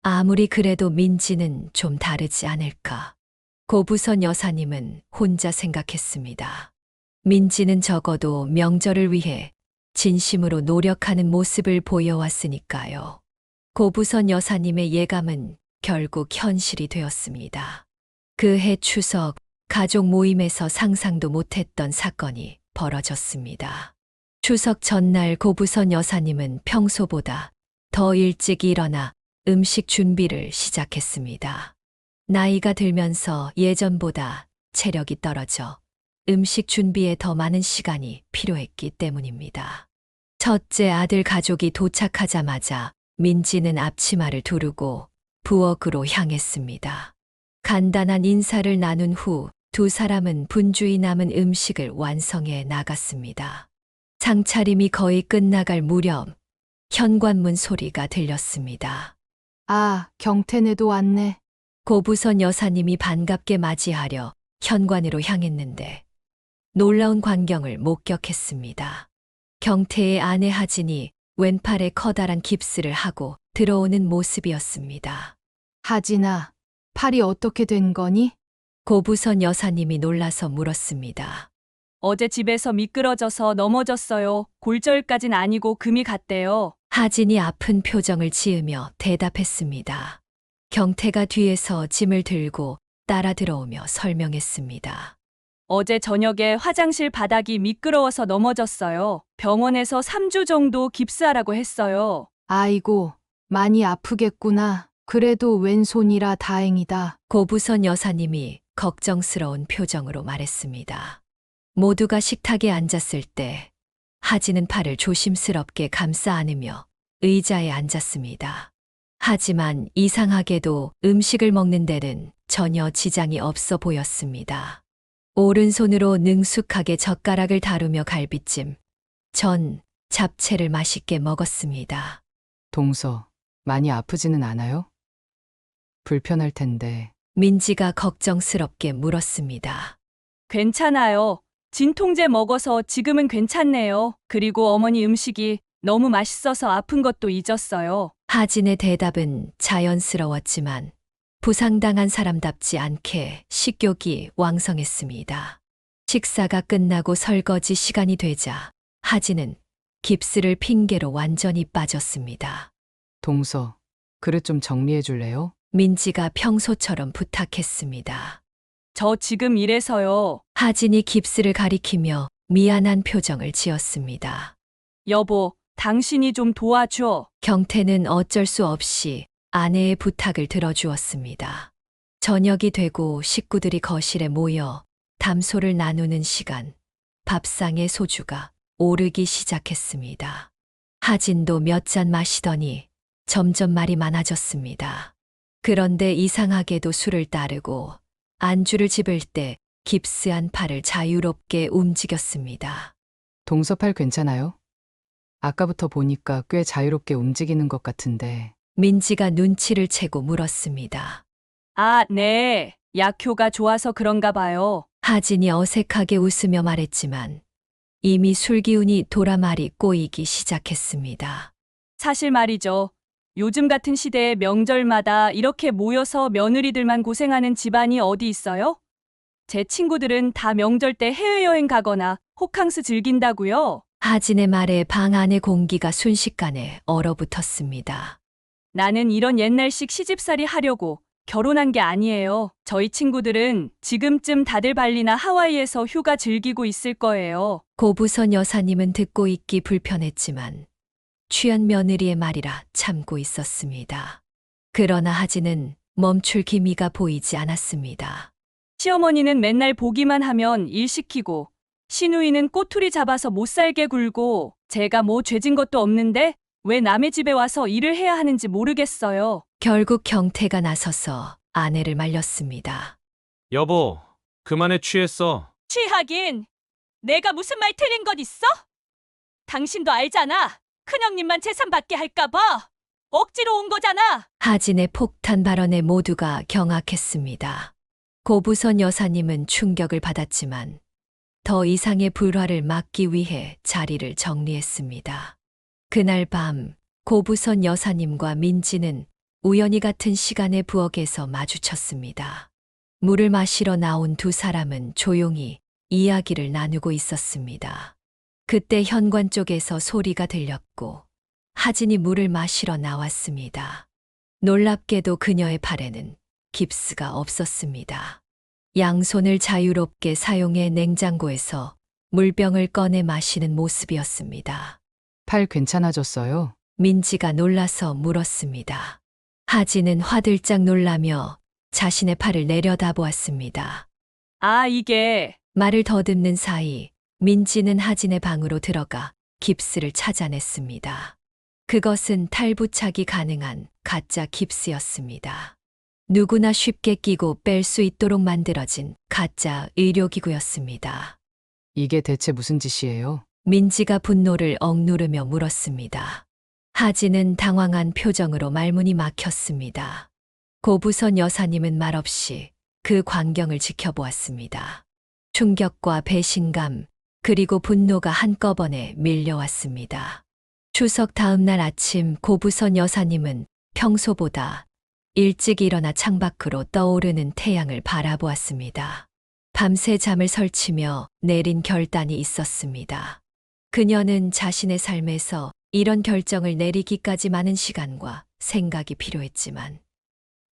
아무리 그래도 민지는 좀 다르지 않을까. 고부선 여사님은 혼자 생각했습니다. 민지는 적어도 명절을 위해 진심으로 노력하는 모습을 보여왔으니까요. 고부선 여사님의 예감은 결국 현실이 되었습니다. 그해 추석 가족 모임에서 상상도 못했던 사건이 벌어졌습니다. 추석 전날 고부선 여사님은 평소보다 더 일찍 일어나 음식 준비를 시작했습니다. 나이가 들면서 예전보다 체력이 떨어져 음식 준비에 더 많은 시간이 필요했기 때문입니다. 첫째 아들 가족이 도착하자마자 민지는 앞치마를 두르고 부엌으로 향했습니다. 간단한 인사를 나눈 후 두 사람은 분주히 남은 음식을 완성해 나갔습니다. 상차림이 거의 끝나갈 무렵 현관문 소리가 들렸습니다. 아, 경태네도 왔네. 고부선 여사님이 반갑게 맞이하려 현관으로 향했는데 놀라운 광경을 목격했습니다. 경태의 아내 하진이 왼팔에 커다란 깁스를 하고 들어오는 모습이었습니다. 하진아, 팔이 어떻게 된 거니? 고부선 여사님이 놀라서 물었습니다. 어제 집에서 미끄러져서 넘어졌어요. 골절까진 아니고 금이 갔대요. 하진이 아픈 표정을 지으며 대답했습니다. 경태가 뒤에서 짐을 들고 따라 들어오며 설명했습니다. 어제 저녁에 화장실 바닥이 미끄러워서 넘어졌어요. 병원에서 3주 정도 깁스하라고 했어요. 아이고, 많이 아프겠구나. 그래도 왼손이라 다행이다. 고부선 여사님이 걱정스러운 표정으로 말했습니다. 모두가 식탁에 앉았을 때 하진은 팔을 조심스럽게 감싸 안으며 의자에 앉았습니다. 하지만 이상하게도 음식을 먹는 데는 전혀 지장이 없어 보였습니다. 오른손으로 능숙하게 젓가락을 다루며 갈비찜, 전, 잡채를 맛있게 먹었습니다. 동서, 많이 아프지는 않아요? 불편할 텐데. 민지가 걱정스럽게 물었습니다. 괜찮아요. 진통제 먹어서 지금은 괜찮네요. 그리고 어머니 음식이 너무 맛있어서 아픈 것도 잊었어요. 하진의 대답은 자연스러웠지만 부상당한 사람답지 않게 식욕이 왕성했습니다. 식사가 끝나고 설거지 시간이 되자 하진은 깁스를 핑계로 완전히 빠졌습니다. 동서, 그릇 좀 정리해 줄래요? 민지가 평소처럼 부탁했습니다. 저 지금 이래서요. 하진이 깁스를 가리키며 미안한 표정을 지었습니다. 여보, 당신이 좀 도와줘. 경태는 어쩔 수 없이 아내의 부탁을 들어주었습니다. 저녁이 되고 식구들이 거실에 모여 담소를 나누는 시간, 밥상에 소주가 오르기 시작했습니다. 하진도 몇 잔 마시더니 점점 말이 많아졌습니다. 그런데 이상하게도 술을 따르고 안주를 집을 때 깁스한 팔을 자유롭게 움직였습니다. 동서 팔 괜찮아요? 아까부터 보니까 꽤 자유롭게 움직이는 것 같은데. 민지가 눈치를 채고 물었습니다. 아, 네. 약효가 좋아서 그런가 봐요. 하진이 어색하게 웃으며 말했지만 이미 술기운이 돌아 말이 꼬이기 시작했습니다. 사실 말이죠. 요즘 같은 시대에 명절마다 이렇게 모여서 며느리들만 고생하는 집안이 어디 있어요? 제 친구들은 다 명절 때 해외여행 가거나 호캉스 즐긴다고요. 하진의 말에 방 안의 공기가 순식간에 얼어붙었습니다. 나는 이런 옛날식 시집살이 하려고 결혼한 게 아니에요. 저희 친구들은 지금쯤 다들 발리나 하와이에서 휴가 즐기고 있을 거예요. 고부선 여사님은 듣고 있기 불편했지만 취한 며느리의 말이라 참고 있었습니다. 그러나 하진은 멈출 기미가 보이지 않았습니다. 시어머니는 맨날 보기만 하면 일 시키고 시누이는 꼬투리 잡아서 못 살게 굴고 제가 뭐 죄진 것도 없는데 왜 남의 집에 와서 일을 해야 하는지 모르겠어요. 결국 경태가 나서서 아내를 말렸습니다. 여보, 그만해 취했어. 취하긴 내가 무슨 말 틀린 것 있어? 당신도 알잖아. 큰형님만 재산 받게 할까 봐 억지로 온 거잖아. 하진의 폭탄 발언에 모두가 경악했습니다. 고부선 여사님은 충격을 받았지만 더 이상의 불화를 막기 위해 자리를 정리했습니다. 그날 밤 고부선 여사님과 민지는 우연히 같은 시간에 부엌에서 마주쳤습니다. 물을 마시러 나온 두 사람은 조용히 이야기를 나누고 있었습니다. 그때 현관 쪽에서 소리가 들렸고 하진이 물을 마시러 나왔습니다. 놀랍게도 그녀의 팔에는 깁스가 없었습니다. 양손을 자유롭게 사용해 냉장고에서 물병을 꺼내 마시는 모습이었습니다. 팔 괜찮아졌어요? 민지가 놀라서 물었습니다. 하진은 화들짝 놀라며 자신의 팔을 내려다보았습니다. 아, 이게 말을 더듬는 사이 민지는 하진의 방으로 들어가 깁스를 찾아냈습니다. 그것은 탈부착이 가능한 가짜 깁스였습니다. 누구나 쉽게 끼고 뺄 수 있도록 만들어진 가짜 의료기구였습니다. 이게 대체 무슨 짓이에요? 민지가 분노를 억누르며 물었습니다. 하진은 당황한 표정으로 말문이 막혔습니다. 고부선 여사님은 말없이 그 광경을 지켜보았습니다. 충격과 배신감, 그리고 분노가 한꺼번에 밀려왔습니다. 추석 다음 날 아침 고부선 여사님은 평소보다 일찍 일어나 창밖으로 떠오르는 태양을 바라보았습니다. 밤새 잠을 설치며 내린 결단이 있었습니다. 그녀는 자신의 삶에서 이런 결정을 내리기까지 많은 시간과 생각이 필요했지만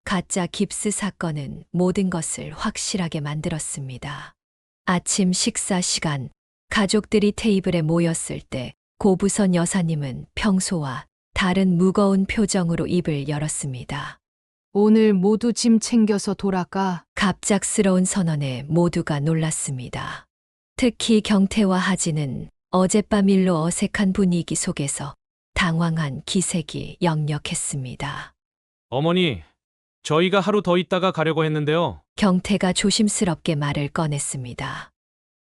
가짜 깁스 사건은 모든 것을 확실하게 만들었습니다. 아침 식사 시간, 가족들이 테이블에 모였을 때 고부선 여사님은 평소와 다른 무거운 표정으로 입을 열었습니다. 오늘 모두 짐 챙겨서 돌아가. 갑작스러운 선언에 모두가 놀랐습니다. 특히 경태와 하진은 어젯밤 일로 어색한 분위기 속에서 당황한 기색이 역력했습니다. 어머니, 저희가 하루 더 있다가 가려고 했는데요. 경태가 조심스럽게 말을 꺼냈습니다.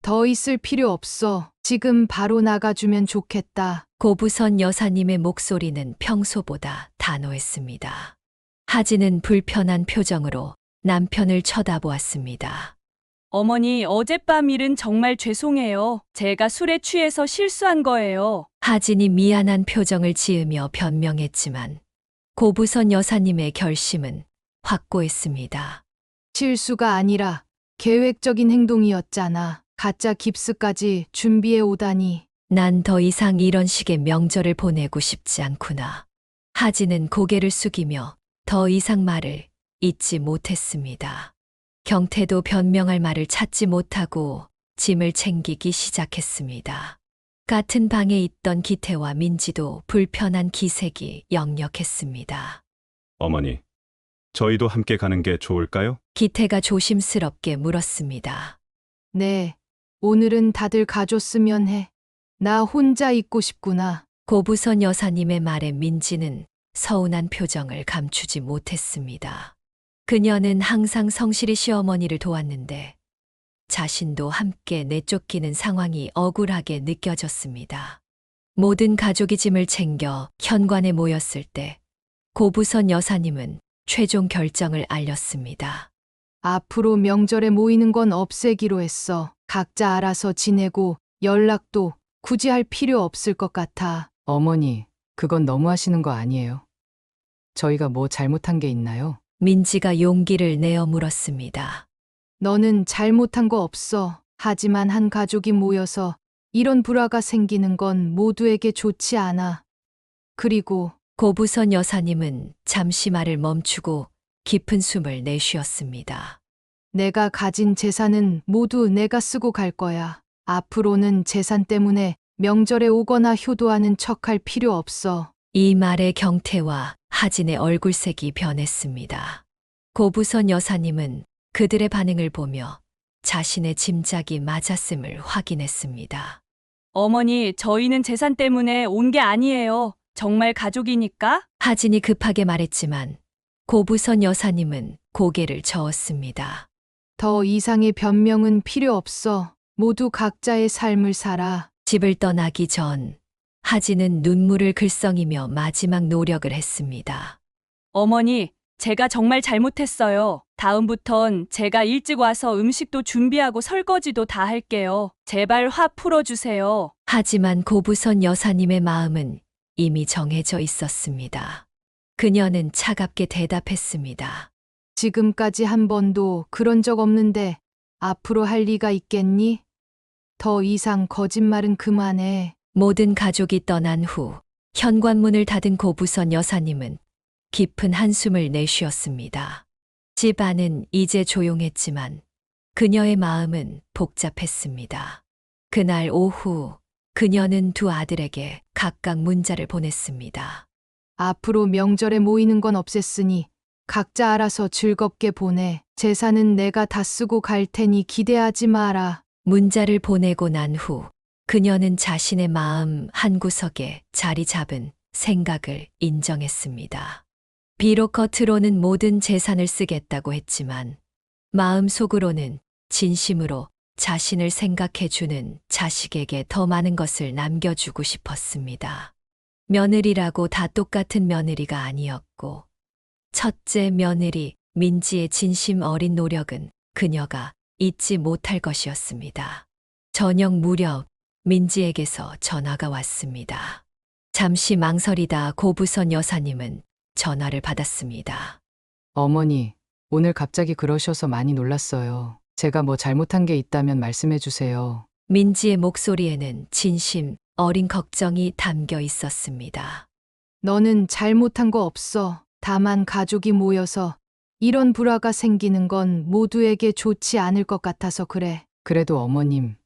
더 있을 필요 없어. 지금 바로 나가주면 좋겠다. 고부선 여사님의 목소리는 평소보다 단호했습니다. 하진은 불편한 표정으로 남편을 쳐다보았습니다. 어머니, 어젯밤 일은 정말 죄송해요. 제가 술에 취해서 실수한 거예요. 하진이 미안한 표정을 지으며 변명했지만 고부선 여사님의 결심은 확고했습니다. 실수가 아니라 계획적인 행동이었잖아. 가짜 깁스까지 준비해 오다니. 난 더 이상 이런 식의 명절을 보내고 싶지 않구나. 하진은 고개를 숙이며 더 이상 말을 잇지 못했습니다. 경태도 변명할 말을 찾지 못하고 짐을 챙기기 시작했습니다. 같은 방에 있던 기태와 민지도 불편한 기색이 역력했습니다. 어머니, 저희도 함께 가는 게 좋을까요? 기태가 조심스럽게 물었습니다. 네. 오늘은 다들 가줬으면 해. 나 혼자 있고 싶구나. 고부선 여사님의 말에 민지는 서운한 표정을 감추지 못했습니다. 그녀는 항상 성실히 시어머니를 도왔는데 자신도 함께 내쫓기는 상황이 억울하게 느껴졌습니다. 모든 가족이 짐을 챙겨 현관에 모였을 때 고부선 여사님은 최종 결정을 알렸습니다. 앞으로 명절에 모이는 건 없애기로 했어. 각자 알아서 지내고 연락도 굳이 할 필요 없을 것 같아. 어머니, 그건 너무 하시는 거 아니에요? 저희가 뭐 잘못한 게 있나요? 민지가 용기를 내어 물었습니다. 너는 잘못한 거 없어. 하지만 한 가족이 모여서 이런 불화가 생기는 건 모두에게 좋지 않아. 그리고 고부선 여사님은 잠시 말을 멈추고 깊은 숨을 내쉬었습니다. 내가 가진 재산은 모두 내가 쓰고 갈 거야. 앞으로는 재산 때문에 명절에 오거나 효도하는 척할 필요 없어. 이 말에 경태와 하진의 얼굴색이 변했습니다. 고부선 여사님은 그들의 반응을 보며 자신의 짐작이 맞았음을 확인했습니다. 어머니, 저희는 재산 때문에 온 게 아니에요. 정말 가족이니까. 하진이 급하게 말했지만 고부선 여사님은 고개를 저었습니다. 더 이상의 변명은 필요 없어. 모두 각자의 삶을 살아. 집을 떠나기 전 하진은 눈물을 글썽이며 마지막 노력을 했습니다. 어머니, 제가 정말 잘못했어요. 다음부턴 제가 일찍 와서 음식도 준비하고 설거지도 다 할게요. 제발 화 풀어주세요. 하지만 고부선 여사님의 마음은 이미 정해져 있었습니다. 그녀는 차갑게 대답했습니다. 지금까지 한 번도 그런 적 없는데 앞으로 할 리가 있겠니? 더 이상 거짓말은 그만해. 모든 가족이 떠난 후 현관문을 닫은 고부선 여사님은 깊은 한숨을 내쉬었습니다. 집 안은 이제 조용했지만 그녀의 마음은 복잡했습니다. 그날 오후 그녀는 두 아들에게 각각 문자를 보냈습니다. 앞으로 명절에 모이는 건 없앴으니 각자 알아서 즐겁게 보내. 재산은 내가 다 쓰고 갈 테니 기대하지 마라. 문자를 보내고 난 후 그녀는 자신의 마음 한구석에 자리 잡은 생각을 인정했습니다. 비록 겉으로는 모든 재산을 쓰겠다고 했지만 마음속으로는 진심으로 자신을 생각해주는 자식에게 더 많은 것을 남겨주고 싶었습니다. 며느리라고 다 똑같은 며느리가 아니었고 첫째 며느리 민지의 진심 어린 노력은 그녀가 잊지 못할 것이었습니다. 저녁 무렵 민지에게서 전화가 왔습니다. 잠시 망설이다 고부선 여사님은 전화를 받았습니다. 어머니, 오늘 갑자기 그러셔서 많이 놀랐어요. 제가 뭐 잘못한 게 있다면 말씀해 주세요. 민지의 목소리에는 진심 어린 걱정이 담겨 있었습니다. 너는 잘못한 거 없어. 다만 가족이 모여서 이런 불화가 생기는 건 모두에게 좋지 않을 것 같아서 그래. 그래도 어머님,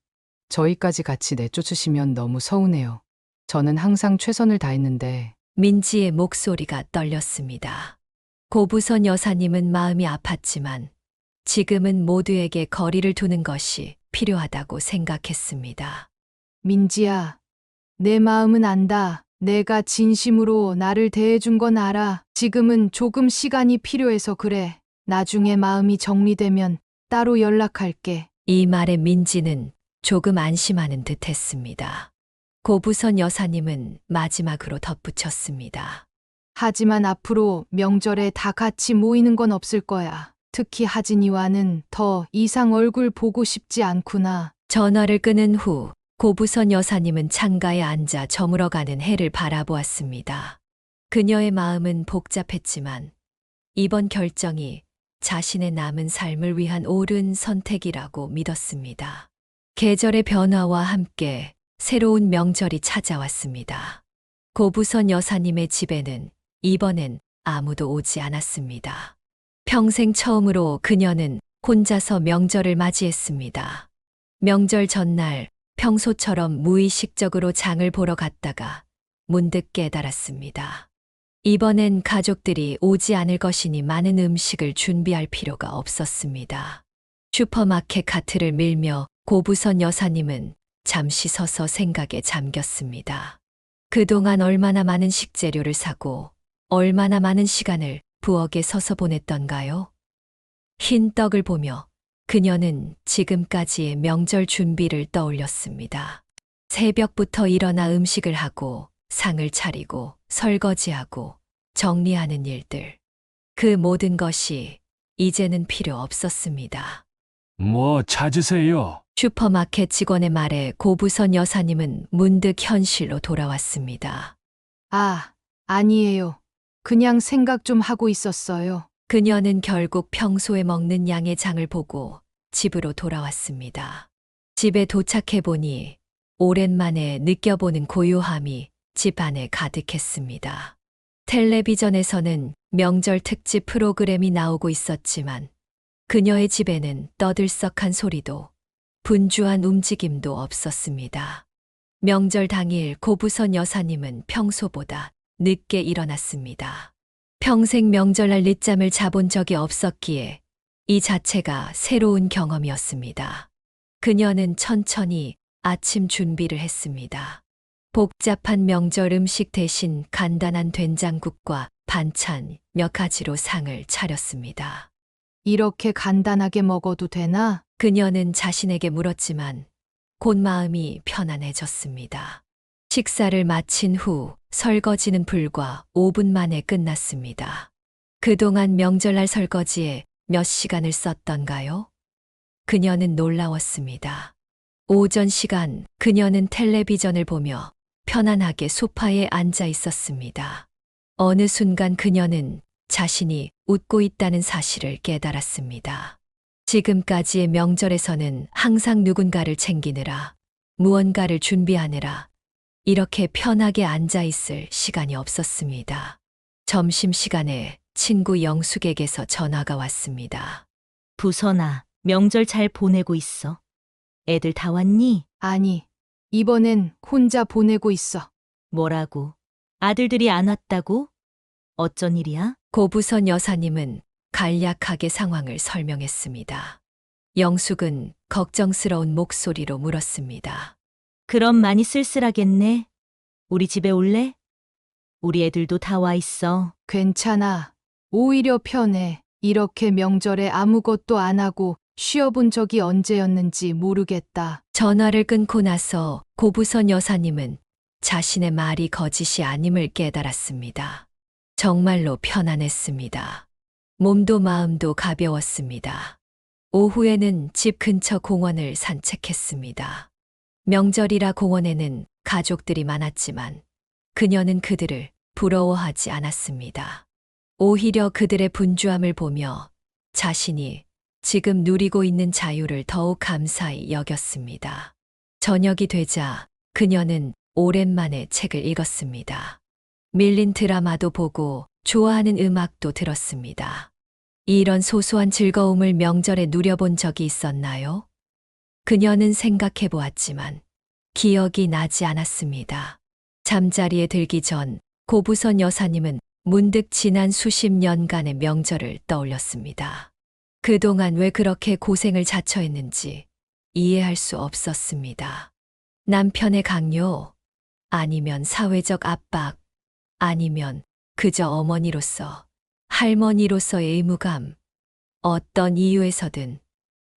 저희까지 같이 내쫓으시면 너무 서운해요. 저는 항상 최선을 다했는데 민지의 목소리가 떨렸습니다. 고부선 여사님은 마음이 아팠지만 지금은 모두에게 거리를 두는 것이 필요하다고 생각했습니다. 민지야, 내 마음은 안다. 내가 진심으로 나를 대해준 건 알아. 지금은 조금 시간이 필요해서 그래. 나중에 마음이 정리되면 따로 연락할게. 이 말에 민지는 조금 안심하는 듯 했습니다. 고부선 여사님은 마지막으로 덧붙였습니다. 하지만 앞으로 명절에 다 같이 모이는 건 없을 거야. 특히 하진이와는 더 이상 얼굴 보고 싶지 않구나. 전화를 끊은 후 고부선 여사님은 창가에 앉아 저물어가는 해를 바라보았습니다. 그녀의 마음은 복잡했지만 이번 결정이 자신의 남은 삶을 위한 옳은 선택이라고 믿었습니다. 계절의 변화와 함께 새로운 명절이 찾아왔습니다. 고부선 여사님의 집에는 이번엔 아무도 오지 않았습니다. 평생 처음으로 그녀는 혼자서 명절을 맞이했습니다. 명절 전날 평소처럼 무의식적으로 장을 보러 갔다가 문득 깨달았습니다. 이번엔 가족들이 오지 않을 것이니 많은 음식을 준비할 필요가 없었습니다. 슈퍼마켓 카트를 밀며 고부선 여사님은 잠시 서서 생각에 잠겼습니다. 그동안 얼마나 많은 식재료를 사고 얼마나 많은 시간을 부엌에 서서 보냈던가요? 흰 떡을 보며 그녀는 지금까지의 명절 준비를 떠올렸습니다. 새벽부터 일어나 음식을 하고 상을 차리고 설거지하고 정리하는 일들. 그 모든 것이 이제는 필요 없었습니다. 뭐 찾으세요? 슈퍼마켓 직원의 말에 고부선 여사님은 문득 현실로 돌아왔습니다. 아, 아니에요. 그냥 생각 좀 하고 있었어요. 그녀는 결국 평소에 먹는 양의 장을 보고 집으로 돌아왔습니다. 집에 도착해 보니 오랜만에 느껴보는 고요함이 집 안에 가득했습니다. 텔레비전에서는 명절 특집 프로그램이 나오고 있었지만 그녀의 집에는 떠들썩한 소리도 분주한 움직임도 없었습니다. 명절 당일 고부선 여사님은 평소보다 늦게 일어났습니다. 평생 명절날 늦잠을 자본 적이 없었기에 이 자체가 새로운 경험이었습니다. 그녀는 천천히 아침 준비를 했습니다. 복잡한 명절 음식 대신 간단한 된장국과 반찬 몇 가지로 상을 차렸습니다. 이렇게 간단하게 먹어도 되나? 그녀는 자신에게 물었지만 곧 마음이 편안해졌습니다. 식사를 마친 후 설거지는 불과 5분 만에 끝났습니다. 그동안 명절날 설거지에 몇 시간을 썼던가요? 그녀는 놀라웠습니다. 오전 시간 그녀는 텔레비전을 보며 편안하게 소파에 앉아 있었습니다. 어느 순간 그녀는 자신이 웃고 있다는 사실을 깨달았습니다. 지금까지의 명절에서는 항상 누군가를 챙기느라, 무언가를 준비하느라 이렇게 편하게 앉아 있을 시간이 없었습니다. 점심시간에 친구 영숙에게서 전화가 왔습니다. 부선아, 명절 잘 보내고 있어? 애들 다 왔니? 아니, 이번엔 혼자 보내고 있어. 뭐라고? 아들들이 안 왔다고? 어쩐 일이야? 고부선 여사님은 간략하게 상황을 설명했습니다. 영숙은 걱정스러운 목소리로 물었습니다. 그럼 많이 쓸쓸하겠네. 우리 집에 올래? 우리 애들도 다 와 있어. 괜찮아. 오히려 편해. 이렇게 명절에 아무것도 안 하고 쉬어본 적이 언제였는지 모르겠다. 전화를 끊고 나서 고부선 여사님은 자신의 말이 거짓이 아님을 깨달았습니다. 정말로 편안했습니다. 몸도 마음도 가벼웠습니다. 오후에는 집 근처 공원을 산책했습니다. 명절이라 공원에는 가족들이 많았지만 그녀는 그들을 부러워하지 않았습니다. 오히려 그들의 분주함을 보며 자신이 지금 누리고 있는 자유를 더욱 감사히 여겼습니다. 저녁이 되자 그녀는 오랜만에 책을 읽었습니다. 밀린 드라마도 보고 좋아하는 음악도 들었습니다. 이런 소소한 즐거움을 명절에 누려본 적이 있었나요? 그녀는 생각해 보았지만 기억이 나지 않았습니다. 잠자리에 들기 전 고부선 여사님은 문득 지난 수십 년간의 명절을 떠올렸습니다. 그동안 왜 그렇게 고생을 자처했는지 이해할 수 없었습니다. 남편의 강요, 아니면 사회적 압박, 아니면 그저 어머니로서, 할머니로서의 의무감, 어떤 이유에서든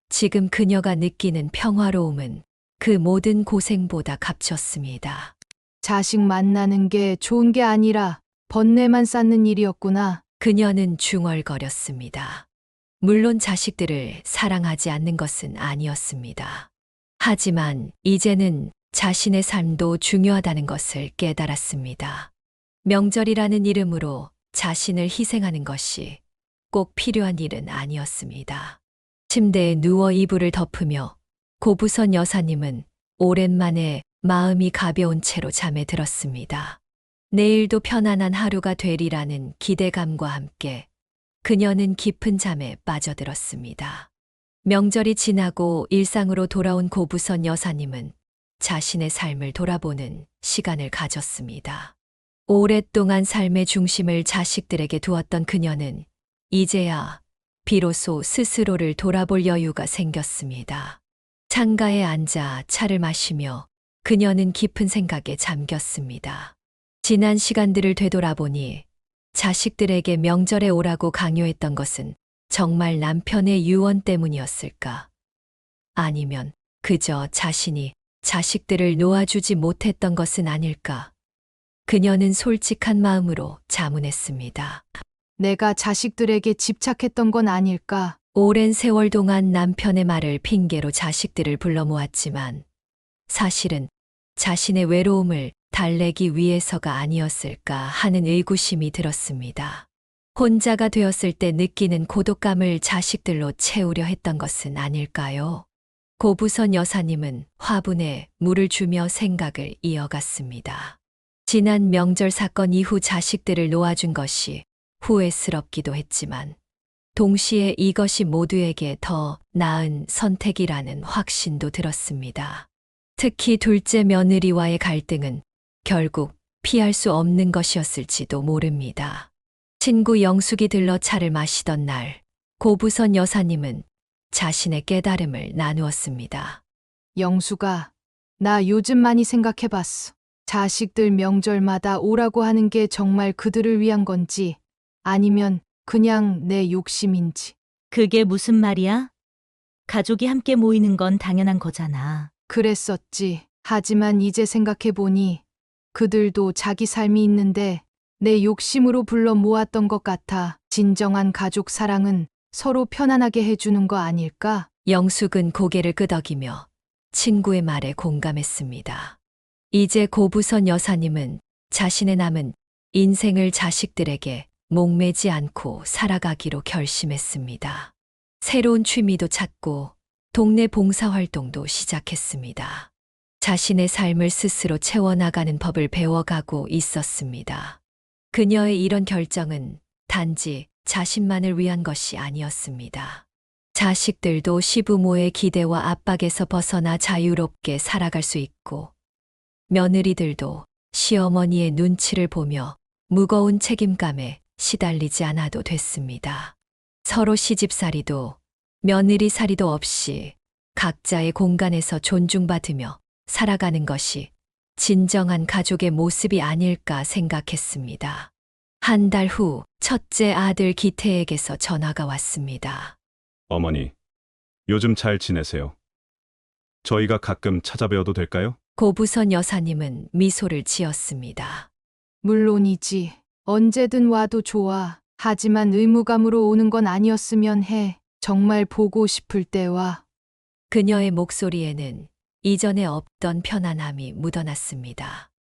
지금 그녀가 느끼는 평화로움은 그 모든 고생보다 값졌습니다. 자식 만나는 게 좋은 게 아니라 번뇌만 쌓는 일이었구나. 그녀는 중얼거렸습니다. 물론 자식들을 사랑하지 않는 것은 아니었습니다. 하지만 이제는 자신의 삶도 중요하다는 것을 깨달았습니다. 명절이라는 이름으로 자신을 희생하는 것이 꼭 필요한 일은 아니었습니다. 침대에 누워 이불을 덮으며 고부선 여사님은 오랜만에 마음이 가벼운 채로 잠에 들었습니다. 내일도 편안한 하루가 되리라는 기대감과 함께 그녀는 깊은 잠에 빠져들었습니다. 명절이 지나고 일상으로 돌아온 고부선 여사님은 자신의 삶을 돌아보는 시간을 가졌습니다. 오랫동안 삶의 중심을 자식들에게 두었던 그녀는 이제야 비로소 스스로를 돌아볼 여유가 생겼습니다. 창가에 앉아 차를 마시며 그녀는 깊은 생각에 잠겼습니다. 지난 시간들을 되돌아보니 자식들에게 명절에 오라고 강요했던 것은 정말 남편의 유언 때문이었을까? 아니면 그저 자신이 자식들을 놓아주지 못했던 것은 아닐까? 그녀는 솔직한 마음으로 자문했습니다. 내가 자식들에게 집착했던 건 아닐까? 오랜 세월 동안 남편의 말을 핑계로 자식들을 불러 모았지만 사실은 자신의 외로움을 달래기 위해서가 아니었을까 하는 의구심이 들었습니다. 혼자가 되었을 때 느끼는 고독감을 자식들로 채우려 했던 것은 아닐까요? 고부선 여사님은 화분에 물을 주며 생각을 이어갔습니다. 지난 명절 사건 이후 자식들을 놓아준 것이 후회스럽기도 했지만 동시에 이것이 모두에게 더 나은 선택이라는 확신도 들었습니다. 특히 둘째 며느리와의 갈등은 결국 피할 수 없는 것이었을지도 모릅니다. 친구 영숙이 들러 차를 마시던 날, 고부선 여사님은 자신의 깨달음을 나누었습니다. 영수가, 나 요즘 많이 생각해봤어. 자식들 명절마다 오라고 하는 게 정말 그들을 위한 건지, 아니면 그냥 내 욕심인지. 그게 무슨 말이야? 가족이 함께 모이는 건 당연한 거잖아. 그랬었지. 하지만 이제 생각해보니 그들도 자기 삶이 있는데 내 욕심으로 불러 모았던 것 같아. 진정한 가족 사랑은 서로 편안하게 해주는 거 아닐까? 영숙은 고개를 끄덕이며 친구의 말에 공감했습니다. 이제 고부선 여사님은 자신의 남은 인생을 자식들에게 목매지 않고 살아가기로 결심했습니다. 새로운 취미도 찾고 동네 봉사활동도 시작했습니다. 자신의 삶을 스스로 채워나가는 법을 배워가고 있었습니다. 그녀의 이런 결정은 단지 자신만을 위한 것이 아니었습니다. 자식들도 시부모의 기대와 압박에서 벗어나 자유롭게 살아갈 수 있고, 며느리들도 시어머니의 눈치를 보며 무거운 책임감에 시달리지 않아도 됐습니다. 서로 시집살이도 며느리살이도 없이 각자의 공간에서 존중받으며 살아가는 것이 진정한 가족의 모습이 아닐까 생각했습니다. 한 달 후 첫째 아들 기태에게서 전화가 왔습니다. 어머니, 요즘 잘 지내세요? 저희가 가끔 찾아뵈어도 될까요? 고부선 여사님은 미소를 지었습니다. 물론이지. 언제든 와도 좋아. 하지만 의무감으로 오는 건 아니었으면 해. 정말 보고 싶을 때 와. 그녀의 목소리에는 이전에 없던 편안함이 묻어났습니다.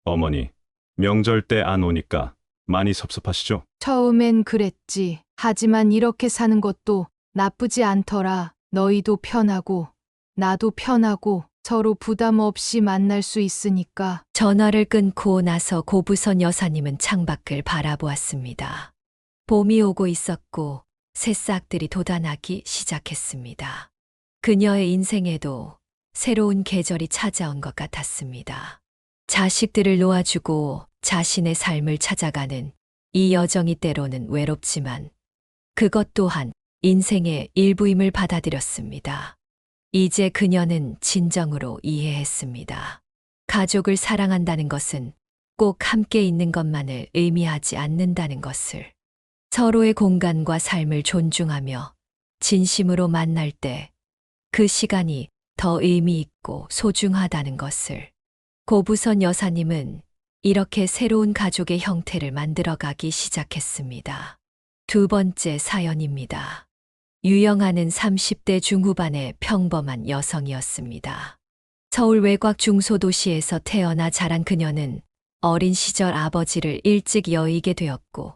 어머니, 명절 때 안 오니까 많이 섭섭하시죠? 처음엔 그랬지. 하지만 이렇게 사는 것도 나쁘지 않더라. 너희도 편하고, 나도 편하고, 서로 부담 없이 만날 수 있으니까. 전화를 끊고 나서 고부선 여사님은 창밖을 바라보았습니다. 봄이 오고 있었고 새싹들이 돋아나기 시작했습니다. 그녀의 인생에도 새로운 계절이 찾아온 것 같았습니다. 자식들을 놓아주고 자신의 삶을 찾아가는 이 여정이 때로는 외롭지만 그것 또한 인생의 일부임을 받아들였습니다. 이제 그녀는 진정으로 이해했습니다. 가족을 사랑한다는 것은 꼭 함께 있는 것만을 의미하지 않는다는 것을. 서로의 공간과 삶을 존중하며 진심으로 만날 때 그 시간이 더 의미 있고 소중하다는 것을. 고부선 여사님은 이렇게 새로운 가족의 형태를 만들어가기 시작했습니다. 두 번째 사연입니다. 유영아는 30대 중후반의 평범한 여성이었습니다. 서울 외곽 중소도시에서 태어나 자란 그녀는 어린 시절 아버지를 일찍 여의게 되었고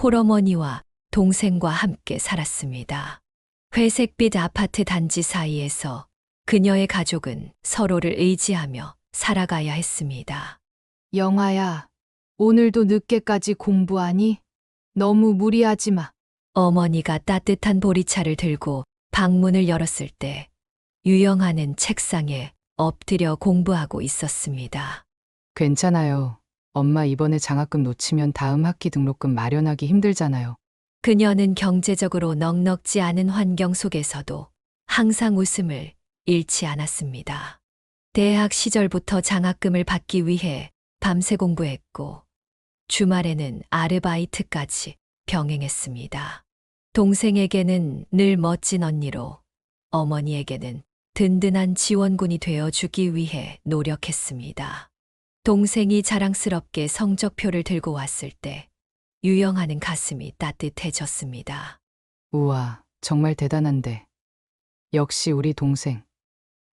홀어머니와 동생과 함께 살았습니다. 회색빛 아파트 단지 사이에서 그녀의 가족은 서로를 의지하며 살아가야 했습니다. 영아야, 오늘도 늦게까지 공부하니? 너무 무리하지 마. 어머니가 따뜻한 보리차를 들고 방문을 열었을 때 유영아는 책상에 엎드려 공부하고 있었습니다. 괜찮아요. 엄마 이번에 장학금 놓치면 다음 학기 등록금 마련하기 힘들잖아요. 그녀는 경제적으로 넉넉지 않은 환경 속에서도 항상 웃음을 잃지 않았습니다. 대학 시절부터 장학금을 받기 위해 밤새 공부했고 주말에는 아르바이트까지 병행했습니다. 동생에게는 늘 멋진 언니로 어머니에게는 든든한 지원군이 되어주기 위해 노력했습니다. 동생이 자랑스럽게 성적표를 들고 왔을 때 유영아는 가슴이 따뜻해졌습니다. 우와, 정말 대단한데. 역시 우리 동생.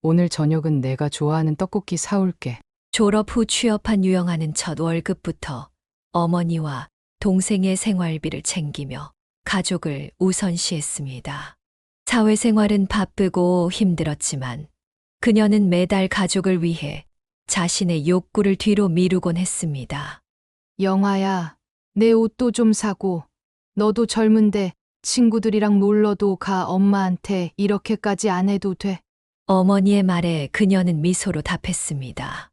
오늘 저녁은 내가 좋아하는 떡볶이 사올게. 졸업 후 취업한 유영아는 첫 월급부터 어머니와 동생의 생활비를 챙기며 가족을 우선시했습니다. 사회생활은 바쁘고 힘들었지만 그녀는 매달 가족을 위해 자신의 욕구를 뒤로 미루곤 했습니다. 영아야, 내 옷도 좀 사고, 너도 젊은데 친구들이랑 놀러도 가. 엄마한테 이렇게까지 안 해도 돼. 어머니의 말에 그녀는 미소로 답했습니다.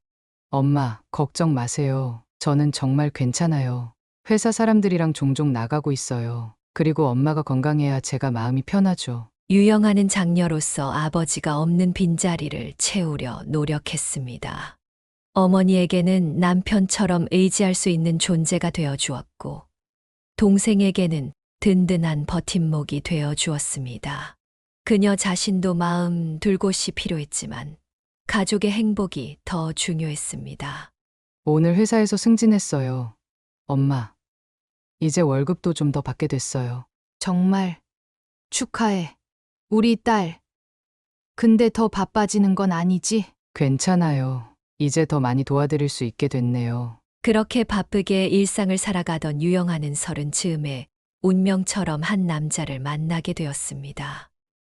엄마, 걱정 마세요. 저는 정말 괜찮아요. 회사 사람들이랑 종종 나가고 있어요. 그리고 엄마가 건강해야 제가 마음이 편하죠. 유영아는 장녀로서 아버지가 없는 빈자리를 채우려 노력했습니다. 어머니에게는 남편처럼 의지할 수 있는 존재가 되어 주었고, 동생에게는 든든한 버팀목이 되어 주었습니다. 그녀 자신도 마음 둘 곳이 필요했지만, 가족의 행복이 더 중요했습니다. 오늘 회사에서 승진했어요. 엄마, 이제 월급도 좀 더 받게 됐어요. 정말 축하해. 우리 딸. 근데 더 바빠지는 건 아니지? 괜찮아요. 이제 더 많이 도와드릴 수 있게 됐네요. 그렇게 바쁘게 일상을 살아가던 유영아는 30 즈음에 운명처럼 한 남자를 만나게 되었습니다.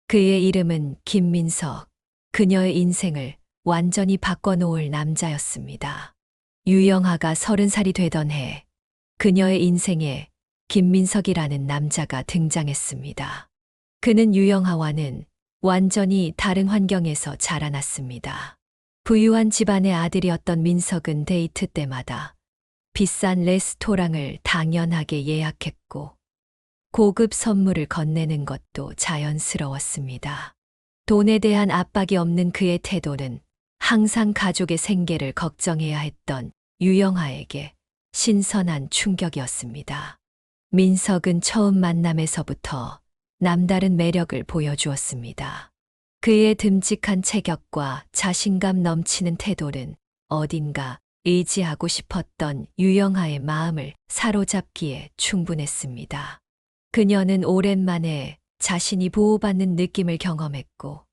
그의 이름은 김민석. 그녀의 인생을 완전히 바꿔놓을 남자였습니다. 유영아가 30살이 되던 해, 그녀의 인생에 김민석이라는 남자가 등장했습니다. 그는 유영아와는 완전히 다른 환경에서 자라났습니다. 부유한 집안의 아들이었던 민석은 데이트 때마다 비싼 레스토랑을 당연하게 예약했고 고급 선물을 건네는 것도 자연스러웠습니다. 돈에 대한 압박이 없는 그의 태도는 항상 가족의 생계를 걱정해야 했던 유영아에게 신선한 충격이었습니다. 민석은 처음 만남에서부터 남다른 매력을 보여주었습니다. 그의 듬직한 체격과 자신감 넘치는 태도는 어딘가 의지하고 싶었던 유영하의 마음을 사로잡기에 충분했습니다. 그녀는 오랜만에 자신이 보호받는 느낌을 경험했고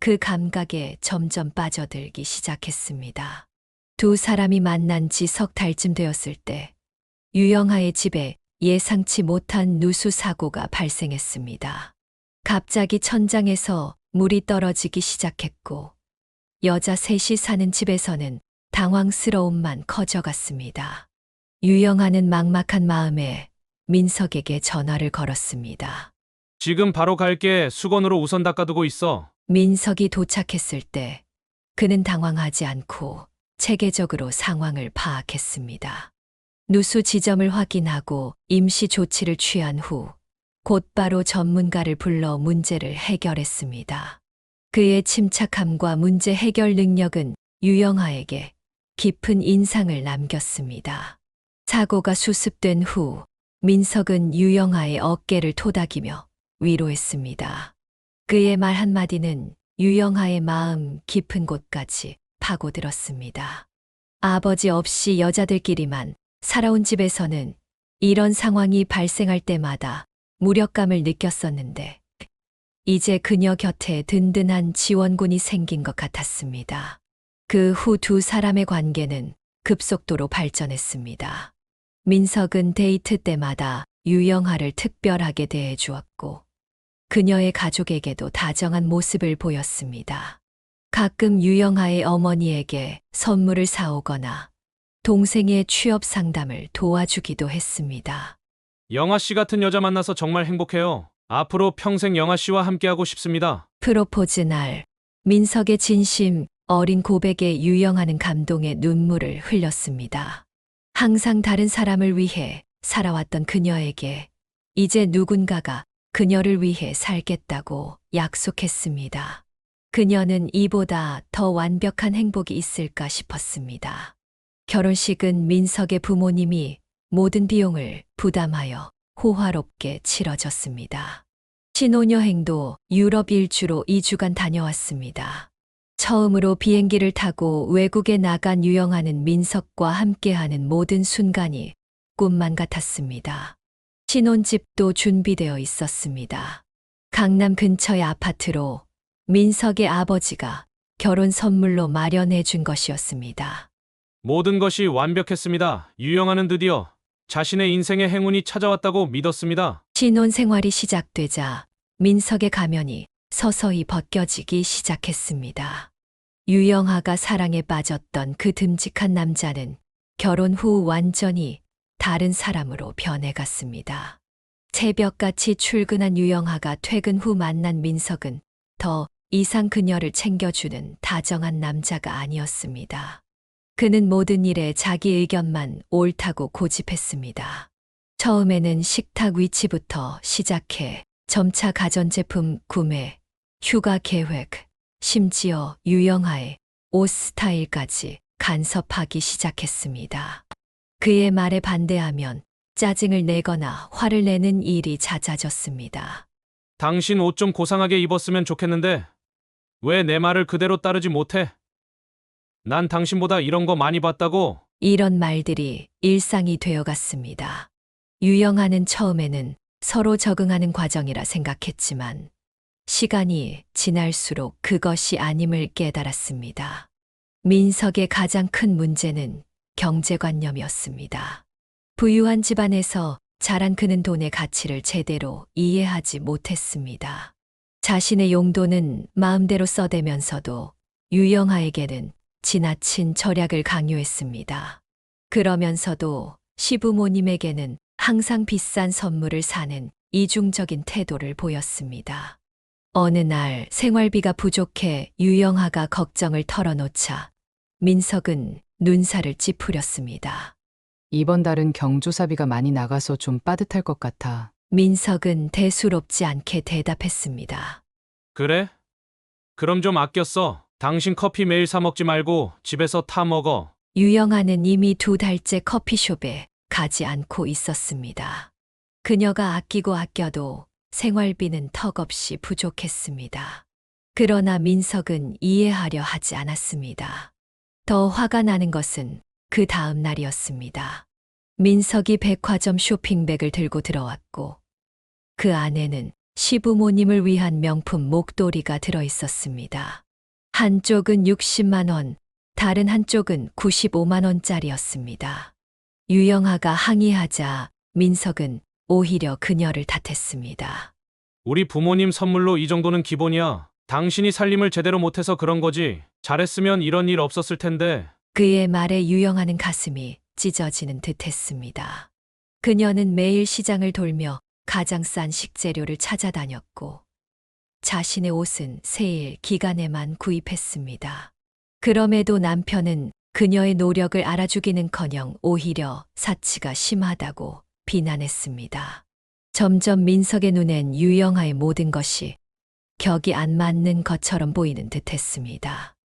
그 감각에 점점 빠져들기 시작했습니다. 두 사람이 만난 지 석 달쯤 되었을 때 유영하의 집에 예상치 못한 누수 사고가 발생했습니다. 갑자기 천장에서 물이 떨어지기 시작했고 여자 셋이 사는 집에서는 당황스러움만 커져갔습니다. 유영하는 막막한 마음에 민석에게 전화를 걸었습니다. 지금 바로 갈게. 수건으로 우선 닦아두고 있어. 민석이 도착했을 때 그는 당황하지 않고 체계적으로 상황을 파악했습니다. 누수 지점을 확인하고 임시 조치를 취한 후 곧바로 전문가를 불러 문제를 해결했습니다. 그의 침착함과 문제 해결 능력은 유영하에게 깊은 인상을 남겼습니다. 사고가 수습된 후 민석은 유영하의 어깨를 토닥이며 위로했습니다. 그의 말 한마디는 유영하의 마음 깊은 곳까지 파고들었습니다. 아버지 없이 여자들끼리만 살아온 집에서는 이런 상황이 발생할 때마다 무력감을 느꼈었는데 이제 그녀 곁에 든든한 지원군이 생긴 것 같았습니다. 그 후 두 사람의 관계는 급속도로 발전했습니다. 민석은 데이트 때마다 유영하를 특별하게 대해 주었고 그녀의 가족에게도 다정한 모습을 보였습니다. 가끔 유영하의 어머니에게 선물을 사오거나 동생의 취업 상담을 도와주기도 했습니다. 영아 씨 같은 여자 만나서 정말 행복해요. 앞으로 평생 영아 씨와 함께하고 싶습니다. 프로포즈 날 민석의 진심 어린 고백에 유영하는 감동의 눈물을 흘렸습니다. 항상 다른 사람을 위해 살아왔던 그녀에게 이제 누군가가 그녀를 위해 살겠다고 약속했습니다. 그녀는 이보다 더 완벽한 행복이 있을까 싶었습니다. 결혼식은 민석의 부모님이 모든 비용을 부담하여 호화롭게 치러졌습니다. 신혼여행도 유럽 일주로 2주간 다녀왔습니다. 처음으로 비행기를 타고 외국에 나간 유영하는 민석과 함께하는 모든 순간이 꿈만 같았습니다. 신혼집도 준비되어 있었습니다. 강남 근처의 아파트로 민석의 아버지가 결혼 선물로 마련해 준 것이었습니다. 모든 것이 완벽했습니다. 유영아는 드디어 자신의 인생의 행운이 찾아왔다고 믿었습니다. 신혼 생활이 시작되자 민석의 가면이 서서히 벗겨지기 시작했습니다. 유영하가 사랑에 빠졌던 그 듬직한 남자는 결혼 후 완전히 다른 사람으로 변해갔습니다. 새벽같이 출근한 유영하가 퇴근 후 만난 민석은 더 이상 그녀를 챙겨주는 다정한 남자가 아니었습니다. 그는 모든 일에 자기 의견만 옳다고 고집했습니다. 처음에는 식탁 위치부터 시작해 점차 가전제품 구매, 휴가 계획, 심지어 유영하의 옷 스타일까지 간섭하기 시작했습니다. 그의 말에 반대하면 짜증을 내거나 화를 내는 일이 잦아졌습니다. 당신 옷 좀 고상하게 입었으면 좋겠는데 왜 내 말을 그대로 따르지 못해? 난 당신보다 이런 거 많이 봤다고. 이런 말들이 일상이 되어갔습니다. 유영하는 처음에는 서로 적응하는 과정이라 생각했지만 시간이 지날수록 그것이 아님을 깨달았습니다. 민석의 가장 큰 문제는 경제관념이었습니다. 부유한 집안에서 자란 그는 돈의 가치를 제대로 이해하지 못했습니다. 자신의 용돈은 마음대로 써대면서도 유영하에게는 지나친 절약을 강요했습니다. 그러면서도 시부모님에게는 항상 비싼 선물을 사는 이중적인 태도를 보였습니다. 어느 날 생활비가 부족해 유영하가 걱정을 털어놓자 민석은 눈살을 찌푸렸습니다. 이번 달은 경조사비가 많이 나가서 좀 빠듯할 것 같아. 민석은 대수롭지 않게 대답했습니다. 그래? 그럼 좀 아껴 써. 당신 커피 매일 사 먹지 말고 집에서 타 먹어. 유영아는 이미 2달째 커피숍에 가지 않고 있었습니다. 그녀가 아끼고 아껴도 생활비는 턱없이 부족했습니다. 그러나 민석은 이해하려 하지 않았습니다. 더 화가 나는 것은 그 다음 날이었습니다. 민석이 백화점 쇼핑백을 들고 들어왔고 그 안에는 시부모님을 위한 명품 목도리가 들어 있었습니다. 한쪽은 60만 원, 다른 한쪽은 95만 원짜리였습니다. 유영아가 항의하자 민석은 오히려 그녀를 탓했습니다. 우리 부모님 선물로 이 정도는 기본이야. 당신이 살림을 제대로 못해서 그런 거지. 잘했으면 이런 일 없었을 텐데. 그의 말에 유영아는 가슴이 찢어지는 듯했습니다. 그녀는 매일 시장을 돌며 가장 싼 식재료를 찾아다녔고 자신의 옷은 세일 기간에만 구입했습니다. 그럼에도 남편은 그녀의 노력을 알아주기는커녕 오히려 사치가 심하다고 비난했습니다. 점점 민석의 눈엔 유영아의 모든 것이 격이 안 맞는 것처럼 보이는 듯했습니다.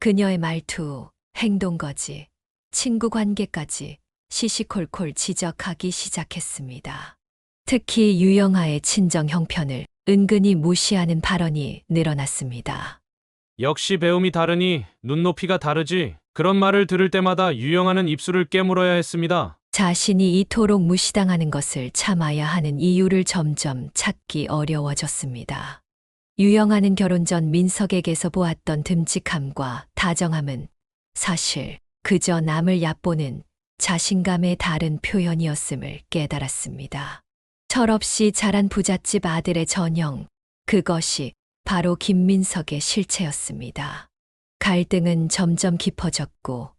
그녀의 말투, 행동거지, 친구 관계까지 시시콜콜 지적하기 시작했습니다. 특히 유영아의 친정 형편을 은근히 무시하는 발언이 늘어났습니다. 역시 배움이 다르니 눈높이가 다르지. 그런 말을 들을 때마다 유영아는 입술을 깨물어야 했습니다. 자신이 이토록 무시당하는 것을 참아야 하는 이유를 점점 찾기 어려워졌습니다. 유영아는 결혼 전 민석에게서 보았던 듬직함과 다정함은 사실 그저 남을 얕보는 자신감의 다른 표현이었음을 깨달았습니다. 철없이 자란 부잣집 아들의 전형, 그것이 바로 김민석의 실체였습니다. 갈등은 점점 깊어졌고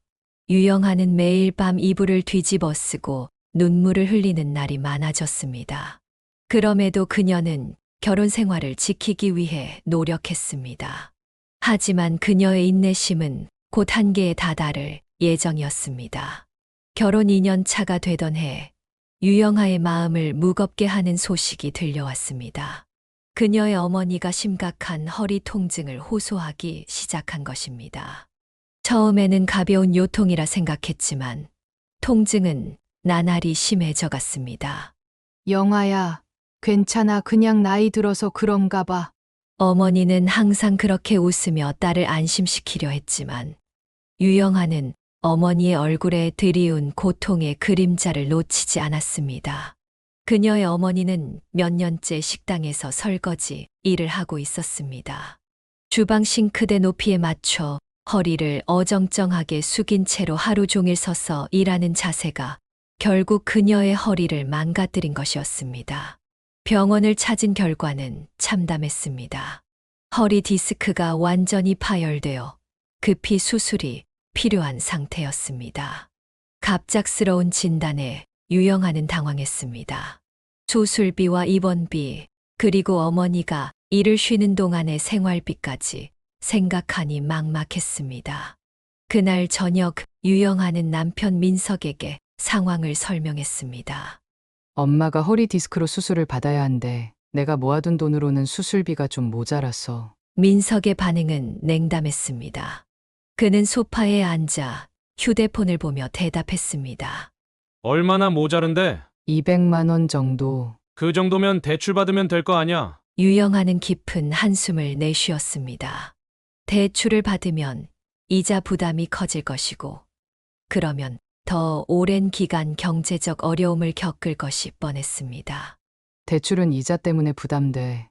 유영아는 매일 밤 이불을 뒤집어 쓰고 눈물을 흘리는 날이 많아졌습니다. 그럼에도 그녀는 결혼 생활을 지키기 위해 노력했습니다. 하지만 그녀의 인내심은 곧 한계에 다다를 예정이었습니다. 결혼 2년 차가 되던 해 유영아의 마음을 무겁게 하는 소식이 들려왔습니다. 그녀의 어머니가 심각한 허리 통증을 호소하기 시작한 것입니다. 처음에는 가벼운 요통이라 생각했지만 통증은 나날이 심해져 갔습니다. 영아야, 괜찮아. 그냥 나이 들어서 그런가 봐. 어머니는 항상 그렇게 웃으며 딸을 안심시키려 했지만 유영아는 어머니의 얼굴에 드리운 고통의 그림자를 놓치지 않았습니다. 그녀의 어머니는 몇 년째 식당에서 설거지 일을 하고 있었습니다. 주방 싱크대 높이에 맞춰 허리를 어정쩡하게 숙인 채로 하루 종일 서서 일하는 자세가 결국 그녀의 허리를 망가뜨린 것이었습니다. 병원을 찾은 결과는 참담했습니다. 허리 디스크가 완전히 파열되어 급히 수술이 필요한 상태였습니다. 갑작스러운 진단에 유영아는 당황했습니다. 수술비와 입원비, 그리고 어머니가 일을 쉬는 동안의 생활비까지 생각하니 막막했습니다. 그날 저녁 유영아는 남편 민석에게 상황을 설명했습니다. 엄마가 허리 디스크로 수술을 받아야 한대. 내가 모아둔 돈으로는 수술비가 좀 모자라서. 민석의 반응은 냉담했습니다. 그는 소파에 앉아 휴대폰을 보며 대답했습니다. 얼마나 모자른데? 200만 원 정도. 그 정도면 대출 받으면 될 거 아냐? 유영아는 깊은 한숨을 내쉬었습니다. 대출을 받으면 이자 부담이 커질 것이고, 그러면 더 오랜 기간 경제적 어려움을 겪을 것이 뻔했습니다. 대출은 이자 때문에 부담돼.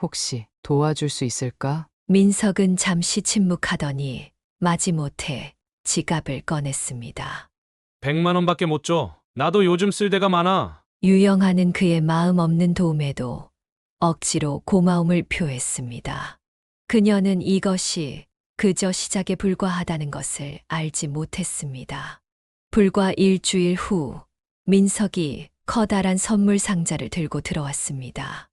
혹시 도와줄 수 있을까? 민석은 잠시 침묵하더니 마지못해 지갑을 꺼냈습니다. 100만 원밖에 못 줘. 나도 요즘 쓸 데가 많아. 유영아는 그의 마음 없는 도움에도 억지로 고마움을 표했습니다. 그녀는 이것이 그저 시작에 불과하다는 것을 알지 못했습니다. 불과 일주일 후 민석이 커다란 선물 상자를 들고 들어왔습니다.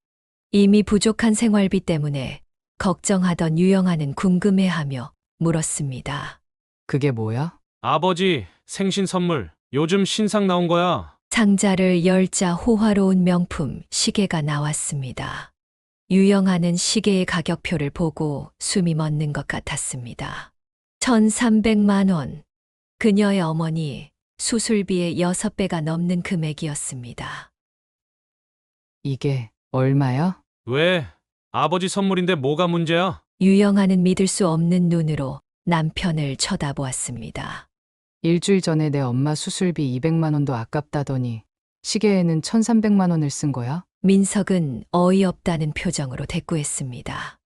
이미 부족한 생활비 때문에 걱정하던 유영아는 궁금해하며 물었습니다. 그게 뭐야? 아버지, 생신 선물. 요즘 신상 나온 거야. 상자를 열자 호화로운 명품 시계가 나왔습니다. 유영아는 시계의 가격표를 보고 숨이 멎는 것 같았습니다. 1,300만 원. 그녀의 어머니 수술비의 6배가 넘는 금액이었습니다. 이게 얼마야? 왜? 아버지 선물인데 뭐가 문제야? 유영아는 믿을 수 없는 눈으로 남편을 쳐다보았습니다. 일주일 전에 내 엄마 수술비 200만 원도 아깝다더니 시계에는 1,300만 원을 쓴 거야? 민석은 어이없다는 표정으로 대꾸했습니다.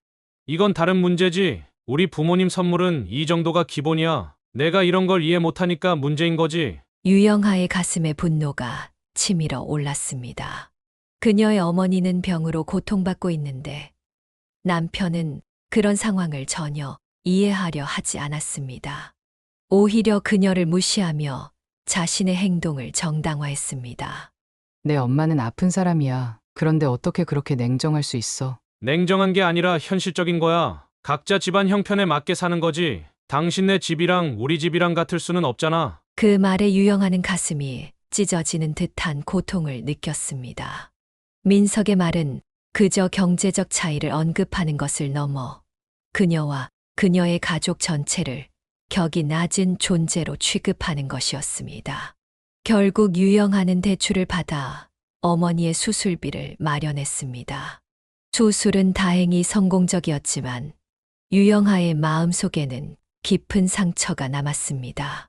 이건 다른 문제지. 우리 부모님 선물은 이 정도가 기본이야. 내가 이런 걸 이해 못하니까 문제인 거지. 유영아의 가슴에 분노가 치밀어 올랐습니다. 그녀의 어머니는 병으로 고통받고 있는데 남편은 그런 상황을 전혀 이해하려 하지 않았습니다. 오히려 그녀를 무시하며 자신의 행동을 정당화했습니다. 내 엄마는 아픈 사람이야. 그런데 어떻게 그렇게 냉정할 수 있어? 냉정한 게 아니라 현실적인 거야. 각자 집안 형편에 맞게 사는 거지. 당신네 집이랑 우리 집이랑 같을 수는 없잖아. 그 말에 유영아는 가슴이 찢어지는 듯한 고통을 느꼈습니다. 민석의 말은 그저 경제적 차이를 언급하는 것을 넘어 그녀와 그녀의 가족 전체를 격이 낮은 존재로 취급하는 것이었습니다. 결국 유영아는 대출을 받아 어머니의 수술비를 마련했습니다. 수술은 다행히 성공적이었지만 유영아의 마음속에는 깊은 상처가 남았습니다.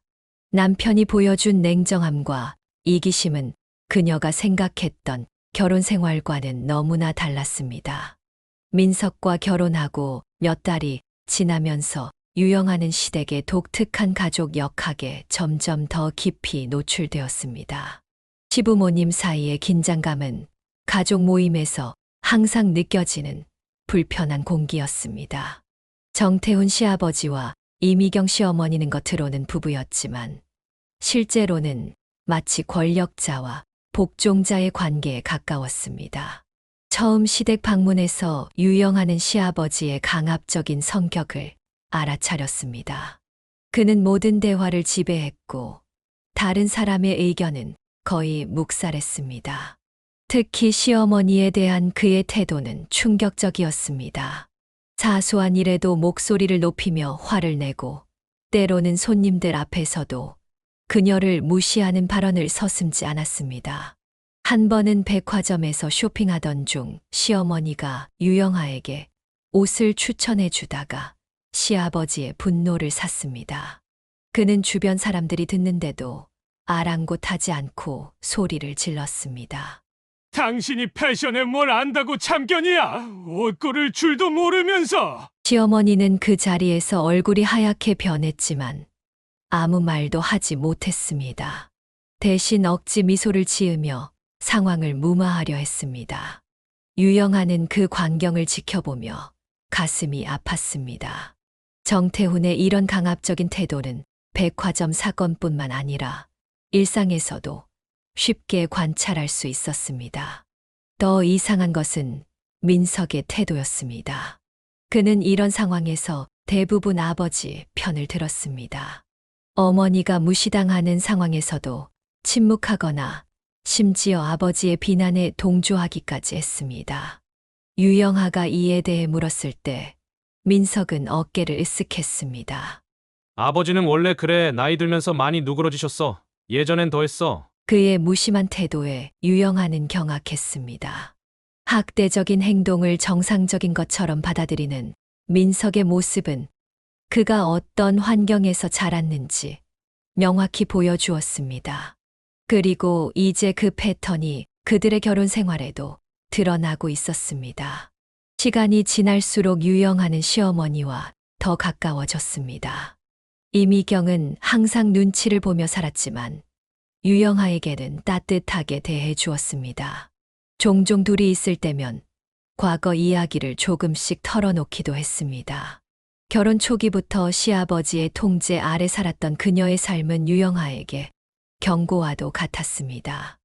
남편이 보여준 냉정함과 이기심은 그녀가 생각했던 결혼 생활과는 너무나 달랐습니다. 민석과 결혼하고 몇 달이 지나면서 유영아는 시댁의 독특한 가족 역학에 점점 더 깊이 노출되었습니다. 시부모님 사이의 긴장감은 가족 모임에서 항상 느껴지는 불편한 공기였습니다. 정태훈 시아버지와 이미경 시어머니는 겉으로는 부부였지만 실제로는 마치 권력자와 복종자의 관계에 가까웠습니다. 처음 시댁 방문해서 유영아는 시아버지의 강압적인 성격을 알아차렸습니다. 그는 모든 대화를 지배했고 다른 사람의 의견은 거의 묵살했습니다. 특히 시어머니에 대한 그의 태도는 충격적이었습니다. 사소한 일에도 목소리를 높이며 화를 내고 때로는 손님들 앞에서도 그녀를 무시하는 발언을 서슴지 않았습니다. 한 번은 백화점에서 쇼핑하던 중 시어머니가 유영아에게 옷을 추천해 주다가 시아버지의 분노를 샀습니다. 그는 주변 사람들이 듣는데도 아랑곳하지 않고 소리를 질렀습니다. 당신이 패션에 뭘 안다고 참견이야. 옷 고를 줄도 모르면서. 시어머니는 그 자리에서 얼굴이 하얗게 변했지만 아무 말도 하지 못했습니다. 대신 억지 미소를 지으며 상황을 무마하려 했습니다. 유영아는 그 광경을 지켜보며 가슴이 아팠습니다. 정태훈의 이런 강압적인 태도는 백화점 사건뿐만 아니라 일상에서도 쉽게 관찰할 수 있었습니다. 더 이상한 것은 민석의 태도였습니다. 그는 이런 상황에서 대부분 아버지 편을 들었습니다. 어머니가 무시당하는 상황에서도 침묵하거나 심지어 아버지의 비난에 동조하기까지 했습니다. 유영아가 이에 대해 물었을 때 민석은 어깨를 으쓱했습니다. 아버지는 원래 그래. 나이 들면서 많이 누그러지셨어. 예전엔 더했어. 그의 무심한 태도에 유영아는 경악했습니다. 학대적인 행동을 정상적인 것처럼 받아들이는 민석의 모습은 그가 어떤 환경에서 자랐는지 명확히 보여주었습니다. 그리고 이제 그 패턴이 그들의 결혼 생활에도 드러나고 있었습니다. 시간이 지날수록 유영아는 시어머니와 더 가까워졌습니다. 이미경은 항상 눈치를 보며 살았지만 유영아에게는 따뜻하게 대해 주었습니다. 종종 둘이 있을 때면 과거 이야기를 조금씩 털어놓기도 했습니다. 결혼 초기부터 시아버지의 통제 아래 살았던 그녀의 삶은 유영아에게 경고와도 같았습니다.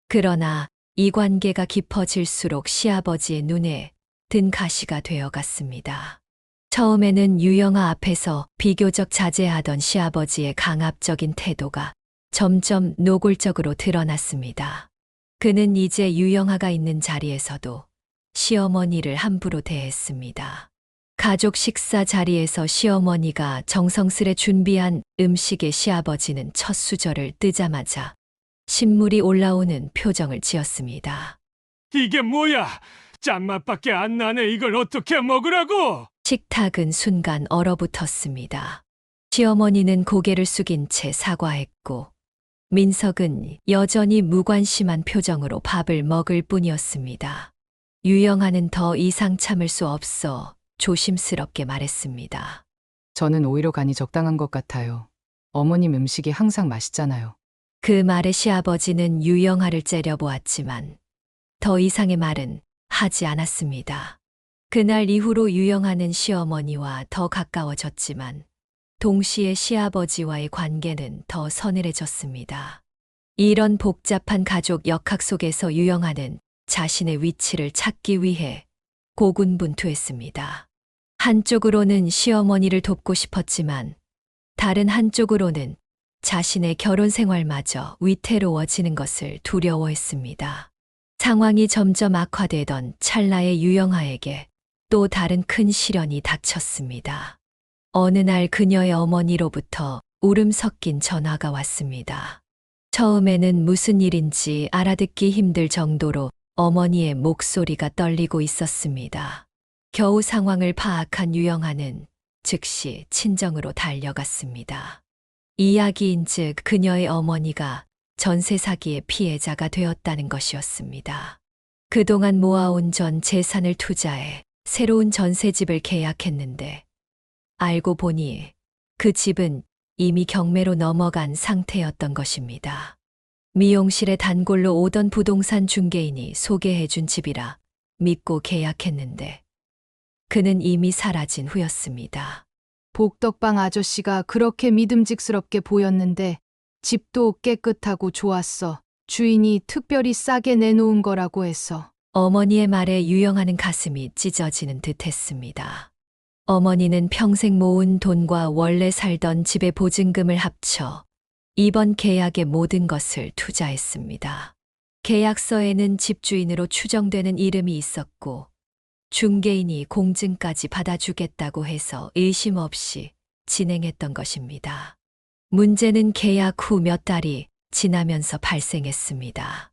그러나 이 관계가 깊어질수록 시아버지의 눈에 든 가시가 되어갔습니다. 처음에는 유영아 앞에서 비교적 자제하던 시아버지의 강압적인 태도가 점점 노골적으로 드러났습니다. 그는 이제 유영아가 있는 자리에서도 시어머니를 함부로 대했습니다. 가족 식사 자리에서 시어머니가 정성스레 준비한 음식에 시아버지는 첫 수저를 뜨자마자 신물이 올라오는 표정을 지었습니다. 이게 뭐야? 짠맛밖에 안 나네. 이걸 어떻게 먹으라고? 식탁은 순간 얼어붙었습니다. 시어머니는 고개를 숙인 채 사과했고, 민석은 여전히 무관심한 표정으로 밥을 먹을 뿐이었습니다. 유영아는 더 이상 참을 수 없어 조심스럽게 말했습니다. 저는 오히려 간이 적당한 것 같아요. 어머님 음식이 항상 맛있잖아요. 그 말에 시아버지는 유영아를 째려보았지만 더 이상의 말은 하지 않았습니다. 그날 이후로 유영아는 시어머니와 더 가까워졌지만 동시에 시아버지와의 관계는 더 서늘해졌습니다. 이런 복잡한 가족 역학 속에서 유영아는 자신의 위치를 찾기 위해 고군분투했습니다. 한쪽으로는 시어머니를 돕고 싶었지만 다른 한쪽으로는 자신의 결혼 생활마저 위태로워지는 것을 두려워했습니다. 상황이 점점 악화되던 찰나의 유영아에게 또 다른 큰 시련이 닥쳤습니다. 어느 날 그녀의 어머니로부터 울음 섞인 전화가 왔습니다. 처음에는 무슨 일인지 알아듣기 힘들 정도로 어머니의 목소리가 떨리고 있었습니다. 겨우 상황을 파악한 유영아는 즉시 친정으로 달려갔습니다. 이야기인즉 그녀의 어머니가 전세 사기의 피해자가 되었다는 것이었습니다. 그동안 모아온 전 재산을 투자해 새로운 전세집을 계약했는데 알고 보니 그 집은 이미 경매로 넘어간 상태였던 것입니다. 미용실에 단골로 오던 부동산 중개인이 소개해준 집이라 믿고 계약했는데 그는 이미 사라진 후였습니다. 복덕방 아저씨가 그렇게 믿음직스럽게 보였는데 집도 깨끗하고 좋았어. 주인이 특별히 싸게 내놓은 거라고 해서. 어머니의 말에 유영아는 가슴이 찢어지는 듯 했습니다. 어머니는 평생 모은 돈과 원래 살던 집의 보증금을 합쳐 이번 계약의 모든 것을 투자했습니다. 계약서에는 집주인으로 추정되는 이름이 있었고 중개인이 공증까지 받아주겠다고 해서 의심 없이 진행했던 것입니다. 문제는 계약 후 몇 달이 지나면서 발생했습니다.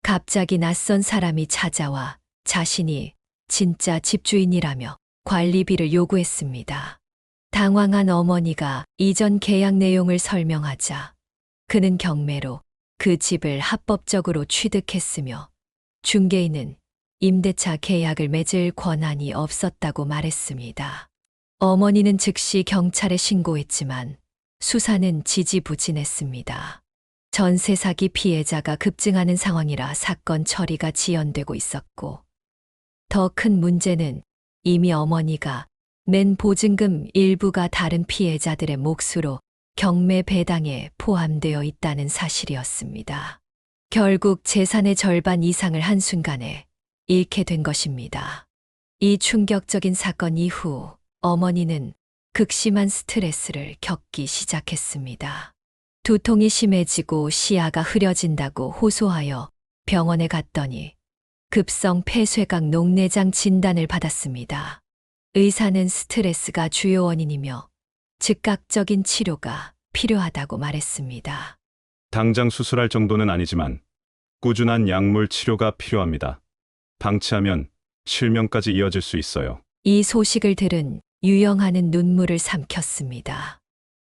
갑자기 낯선 사람이 찾아와 자신이 진짜 집주인이라며 관리비를 요구했습니다. 당황한 어머니가 이전 계약 내용을 설명하자 그는 경매로 그 집을 합법적으로 취득했으며 중개인은 임대차 계약을 맺을 권한이 없었다고 말했습니다. 어머니는 즉시 경찰에 신고했지만 수사는 지지부진했습니다. 전세 사기 피해자가 급증하는 상황이라 사건 처리가 지연되고 있었고 더 큰 문제는 이미 어머니가 낸 보증금 일부가 다른 피해자들의 몫으로 경매 배당에 포함되어 있다는 사실이었습니다. 결국 재산의 절반 이상을 한순간에 잃게 된 것입니다. 이 충격적인 사건 이후 어머니는 극심한 스트레스를 겪기 시작했습니다. 두통이 심해지고 시야가 흐려진다고 호소하여 병원에 갔더니 급성 폐쇄각 녹내장 진단을 받았습니다. 의사는 스트레스가 주요 원인이며 즉각적인 치료가 필요하다고 말했습니다. 당장 수술할 정도는 아니지만 꾸준한 약물 치료가 필요합니다. 방치하면 실명까지 이어질 수 있어요. 이 소식을 들은 유영아는 눈물을 삼켰습니다.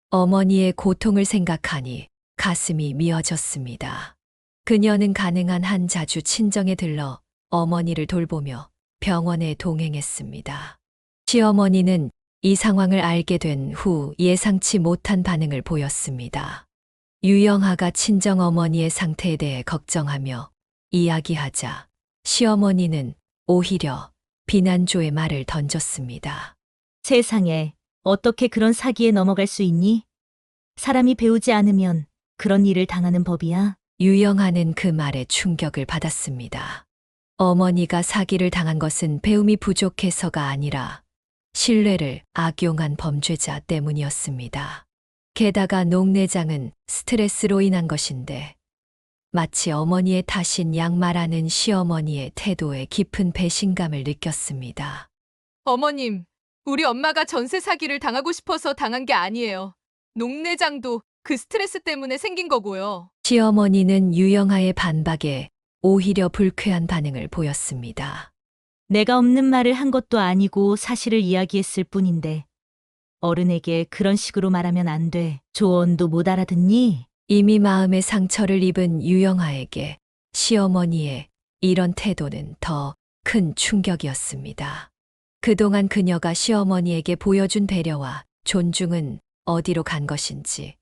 어머니의 고통을 생각하니 가슴이 미어졌습니다. 그녀는 가능한 한 자주 친정에 들러 어머니를 돌보며 병원에 동행했습니다. 시어머니는 이 상황을 알게 된 후 예상치 못한 반응을 보였습니다. 유영아가 친정 어머니의 상태에 대해 걱정하며 이야기하자 시어머니는 오히려 비난조의 말을 던졌습니다. 세상에, 어떻게 그런 사기에 넘어갈 수 있니? 사람이 배우지 않으면 그런 일을 당하는 법이야. 유영아는 그 말에 충격을 받았습니다. 어머니가 사기를 당한 것은 배움이 부족해서가 아니라 신뢰를 악용한 범죄자 때문이었습니다. 게다가 녹내장은 스트레스로 인한 것인데 마치 어머니의 탓인 양 말하는 시어머니의 태도에 깊은 배신감을 느꼈습니다. 어머님, 우리 엄마가 전세 사기를 당하고 싶어서 당한 게 아니에요. 농내장도 그 스트레스 때문에 생긴 거고요. 시어머니는 유영아의 반박에 오히려 불쾌한 반응을 보였습니다. 내가 없는 말을 한 것도 아니고 사실을 이야기했을 뿐인데 어른에게 그런 식으로 말하면 안 돼. 조언도 못 알아듣니? 이미 마음의 상처를 입은 유영아에게 시어머니의 이런 태도는 더 큰 충격이었습니다. 그동안 그녀가 시어머니에게 보여준 배려와 존중은 어디로 간 것인지,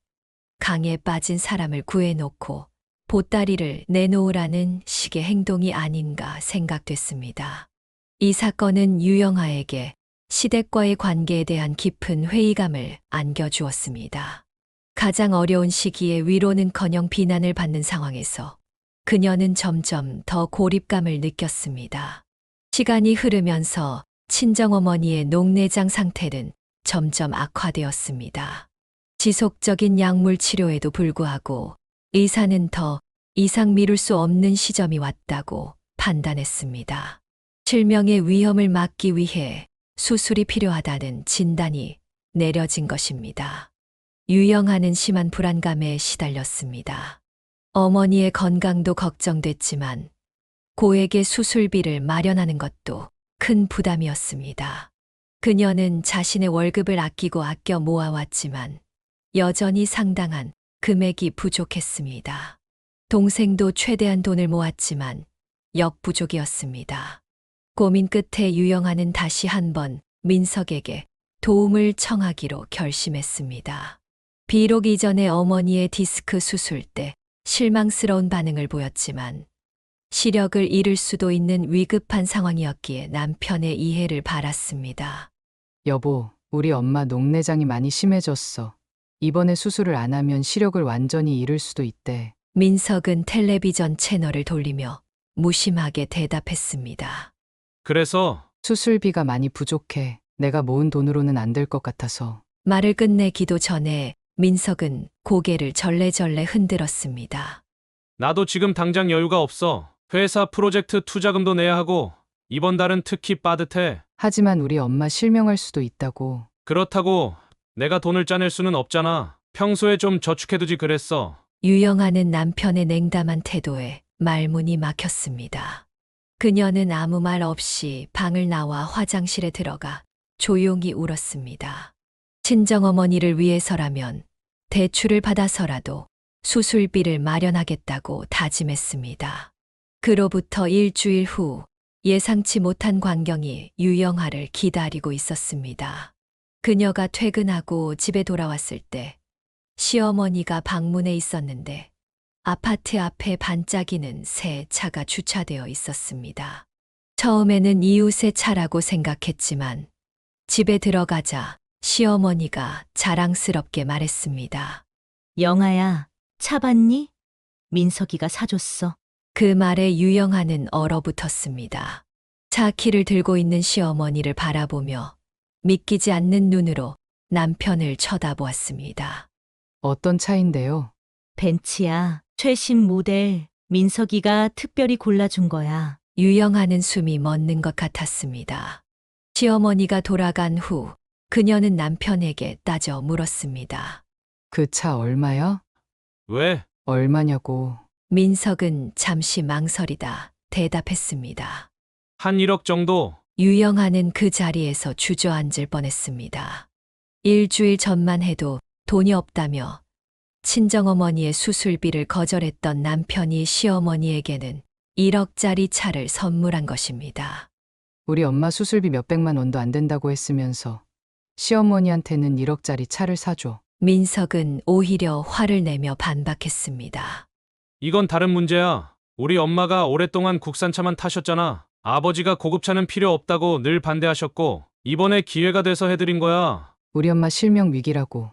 강에 빠진 사람을 구해놓고 보따리를 내놓으라는 식의 행동이 아닌가 생각됐습니다. 이 사건은 유영아에게 시댁과의 관계에 대한 깊은 회의감을 안겨주었습니다. 가장 어려운 시기에 위로는커녕 비난을 받는 상황에서 그녀는 점점 더 고립감을 느꼈습니다. 시간이 흐르면서 친정어머니의 녹내장 상태는 점점 악화되었습니다. 지속적인 약물 치료에도 불구하고 의사는 더 이상 미룰 수 없는 시점이 왔다고 판단했습니다. 실명의 위험을 막기 위해 수술이 필요하다는 진단이 내려진 것입니다. 유영아는 심한 불안감에 시달렸습니다. 어머니의 건강도 걱정됐지만 고액의 수술비를 마련하는 것도 큰 부담이었습니다. 그녀는 자신의 월급을 아끼고 아껴 모아왔지만 여전히 상당한 금액이 부족했습니다. 동생도 최대한 돈을 모았지만 역부족이었습니다. 고민 끝에 유영아는 다시 한번 민석에게 도움을 청하기로 결심했습니다. 비록 이전에 어머니의 디스크 수술 때 실망스러운 반응을 보였지만 시력을 잃을 수도 있는 위급한 상황이었기에 남편의 이해를 바랐습니다. 여보, 우리 엄마 녹내장이 많이 심해졌어. 이번에 수술을 안 하면 시력을 완전히 잃을 수도 있대. 민석은 텔레비전 채널을 돌리며 무심하게 대답했습니다. 그래서 수술비가 많이 부족해. 내가 모은 돈으로는 안 될 것 같아서. 말을 끝내기도 전에 민석은 고개를 절레절레 흔들었습니다. 나도 지금 당장 여유가 없어. 회사 프로젝트 투자금도 내야 하고 이번 달은 특히 빠듯해. 하지만 우리 엄마 실명할 수도 있다고. 그렇다고 내가 돈을 짜낼 수는 없잖아. 평소에 좀 저축해두지 그랬어. 유영아는 남편의 냉담한 태도에 말문이 막혔습니다. 그녀는 아무 말 없이 방을 나와 화장실에 들어가 조용히 울었습니다. 친정어머니를 위해서라면 대출을 받아서라도 수술비를 마련하겠다고 다짐했습니다. 그로부터 일주일 후 예상치 못한 광경이 유영아를 기다리고 있었습니다. 그녀가 퇴근하고 집에 돌아왔을 때 시어머니가 방문해 있었는데 아파트 앞에 반짝이는 새 차가 주차되어 있었습니다. 처음에는 이웃의 차라고 생각했지만 집에 들어가자 시어머니가 자랑스럽게 말했습니다. 영아야, 차 봤니? 민석이가 사줬어. 그 말에 유영아는 얼어붙었습니다. 차 키를 들고 있는 시어머니를 바라보며 믿기지 않는 눈으로 남편을 쳐다보았습니다. 어떤 차인데요? 벤츠야, 최신 모델. 민석이가 특별히 골라준 거야. 유영아는 숨이 멎는 것 같았습니다. 시어머니가 돌아간 후 그녀는 남편에게 따져 물었습니다. 그 차 얼마야? 왜? 얼마냐고. 민석은 잠시 망설이다 대답했습니다. 한 1억 정도? 유영아는 그 자리에서 주저앉을 뻔했습니다. 일주일 전만 해도 돈이 없다며 친정어머니의 수술비를 거절했던 남편이 시어머니에게는 1억짜리 차를 선물한 것입니다. 우리 엄마 수술비 몇백만 원도 안 된다고 했으면서 시어머니한테는 1억짜리 차를 사줘. 민석은 오히려 화를 내며 반박했습니다. 이건 다른 문제야. 우리 엄마가 오랫동안 국산차만 타셨잖아. 아버지가 고급차는 필요 없다고 늘 반대하셨고 이번에 기회가 돼서 해드린 거야. 우리 엄마 실명 위기라고.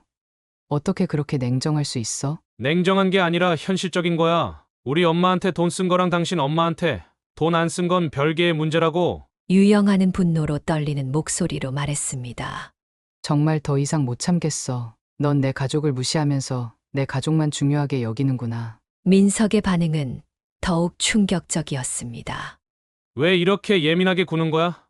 어떻게 그렇게 냉정할 수 있어? 냉정한 게 아니라 현실적인 거야. 우리 엄마한테 돈 쓴 거랑 당신 엄마한테 돈 안 쓴 건 별개의 문제라고. 유영아는 분노로 떨리는 목소리로 말했습니다. 정말 더 이상 못 참겠어. 넌 내 가족을 무시하면서 내 가족만 중요하게 여기는구나. 민석의 반응은 더욱 충격적이었습니다. 왜 이렇게 예민하게 구는 거야?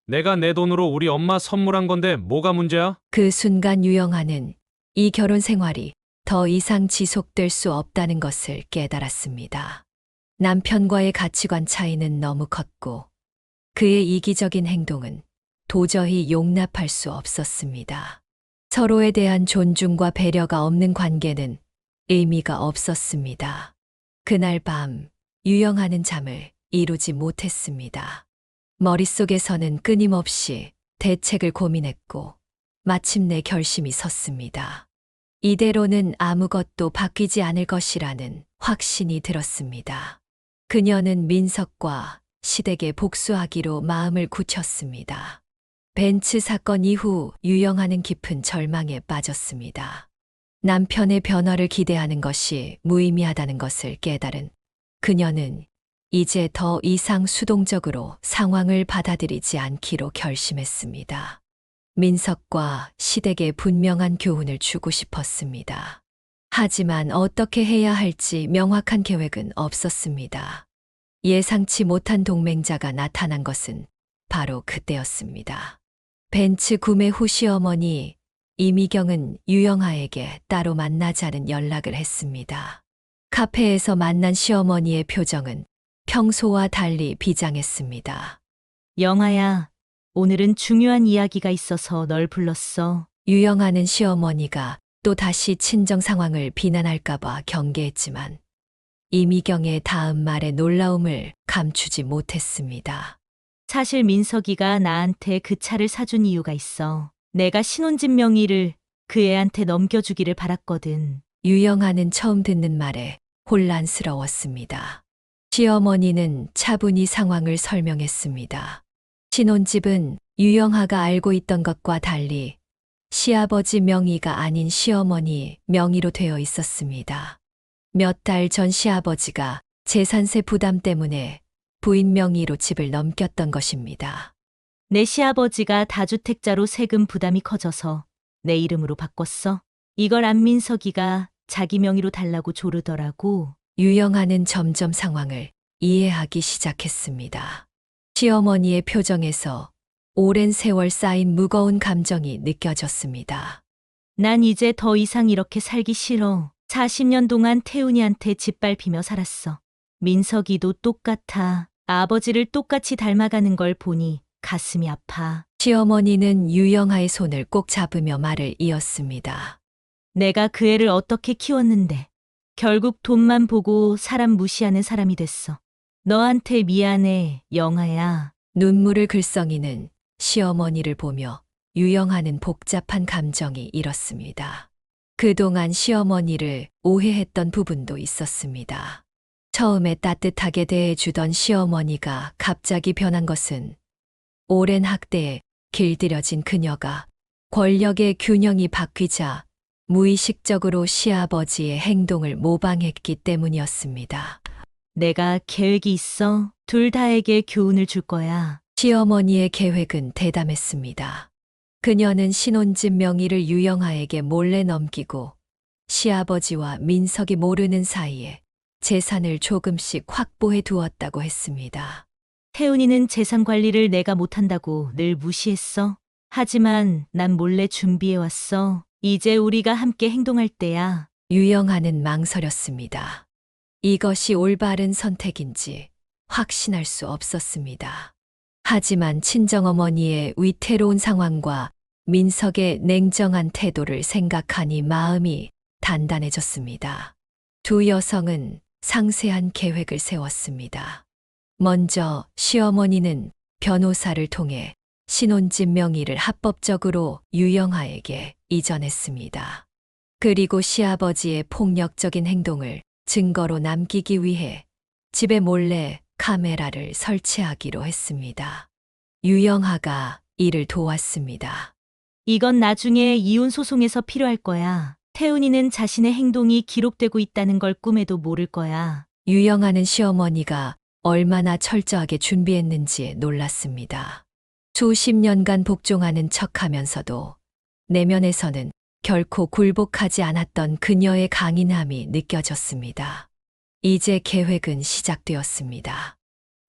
내가 내 돈으로 우리 엄마 선물한 건데 뭐가 문제야? 그 순간 유영아는 이 결혼 생활이 더 이상 지속될 수 없다는 것을 깨달았습니다. 남편과의 가치관 차이는 너무 컸고 그의 이기적인 행동은 도저히 용납할 수 없었습니다. 서로에 대한 존중과 배려가 없는 관계는 의미가 없었습니다. 그날 밤 유영아는 잠을 이루지 못했습니다. 머릿속에서는 끊임없이 대책을 고민했고 마침내 결심이 섰습니다. 이대로는 아무것도 바뀌지 않을 것이라는 확신이 들었습니다. 그녀는 민석과 시댁에 복수하기로 마음을 굳혔습니다. 벤츠 사건 이후 유영아는 깊은 절망에 빠졌습니다. 남편의 변화를 기대하는 것이 무의미하다는 것을 깨달은 그녀는 이제 더 이상 수동적으로 상황을 받아들이지 않기로 결심했습니다. 민석과 시댁에 분명한 교훈을 주고 싶었습니다. 하지만 어떻게 해야 할지 명확한 계획은 없었습니다. 예상치 못한 동맹자가 나타난 것은 바로 그때였습니다. 벤츠 구매 후 시어머니 이미경은 유영아에게 따로 만나자는 연락을 했습니다. 카페에서 만난 시어머니의 표정은 평소와 달리 비장했습니다. 영아야, 오늘은 중요한 이야기가 있어서 널 불렀어. 유영아는 시어머니가 또 다시 친정 상황을 비난할까봐 경계했지만 이미경의 다음 말에 놀라움을 감추지 못했습니다. 사실 민석이가 나한테 그 차를 사준 이유가 있어. 내가 신혼집 명의를 그 애한테 넘겨주기를 바랐거든. 유영아는 처음 듣는 말에 혼란스러웠습니다. 시어머니는 차분히 상황을 설명했습니다. 신혼집은 유영아가 알고 있던 것과 달리 시아버지 명의가 아닌 시어머니 명의로 되어 있었습니다. 몇 달 전 시아버지가 재산세 부담 때문에 부인 명의로 집을 넘겼던 것입니다. 내 시아버지가 다주택자로 세금 부담이 커져서 내 이름으로 바꿨어. 이걸 안민석이가 자기 명의로 달라고 조르더라고. 유영아는 점점 상황을 이해하기 시작했습니다. 시어머니의 표정에서 오랜 세월 쌓인 무거운 감정이 느껴졌습니다. 난 이제 더 이상 이렇게 살기 싫어. 40년 동안 태훈이한테 짓밟히며 살았어. 민석이도 똑같아. 아버지를 똑같이 닮아가는 걸 보니 가슴이 아파. 시어머니는 유영아의 손을 꼭 잡으며 말을 이었습니다. 내가 그 애를 어떻게 키웠는데 결국 돈만 보고 사람 무시하는 사람이 됐어. 너한테 미안해, 영아야. 눈물을 글썽이는 시어머니를 보며 유영아는 복잡한 감정이 일었습니다. 그동안 시어머니를 오해했던 부분도 있었습니다. 처음에 따뜻하게 대해주던 시어머니가 갑자기 변한 것은 오랜 학대에 길들여진 그녀가 권력의 균형이 바뀌자 무의식적으로 시아버지의 행동을 모방했기 때문이었습니다. 내가 계획이 있어. 둘 다에게 교훈을 줄 거야. 시어머니의 계획은 대담했습니다. 그녀는 신혼집 명의를 유영아에게 몰래 넘기고 시아버지와 민석이 모르는 사이에 재산을 조금씩 확보해 두었다고 했습니다. 태훈이는 재산 관리를 내가 못한다고 늘 무시했어. 하지만 난 몰래 준비해왔어. 이제 우리가 함께 행동할 때야. 유영아는 망설였습니다. 이것이 올바른 선택인지 확신할 수 없었습니다. 하지만 친정어머니의 위태로운 상황과 민석의 냉정한 태도를 생각하니 마음이 단단해졌습니다. 두 여성은 상세한 계획을 세웠습니다. 먼저 시어머니는 변호사를 통해 신혼집 명의를 합법적으로 유영아에게 이전했습니다. 그리고 시아버지의 폭력적인 행동을 증거로 남기기 위해 집에 몰래 카메라를 설치하기로 했습니다. 유영아가 이를 도왔습니다. 이건 나중에 이혼 소송에서 필요할 거야. 태훈이는 자신의 행동이 기록되고 있다는 걸 꿈에도 모를 거야. 유영아는 시어머니가 얼마나 철저하게 준비했는지에 놀랐습니다. 수십 년간 복종하는 척하면서도 내면에서는 결코 굴복하지 않았던 그녀의 강인함이 느껴졌습니다. 이제 계획은 시작되었습니다.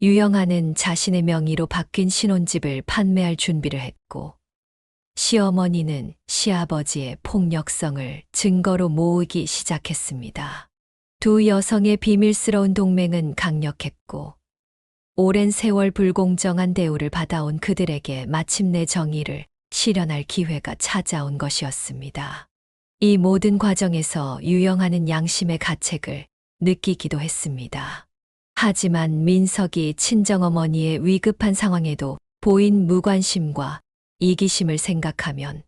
유영아는 자신의 명의로 바뀐 신혼집을 판매할 준비를 했고, 시어머니는 시아버지의 폭력성을 증거로 모으기 시작했습니다. 두 여성의 비밀스러운 동맹은 강력했고, 오랜 세월 불공정한 대우를 받아온 그들에게 마침내 정의를 실현할 기회가 찾아온 것이었습니다. 이 모든 과정에서 유영아는 양심의 가책을 느끼기도 했습니다. 하지만 민석이 친정어머니의 위급한 상황에도 보인 무관심과 이기심을 생각하면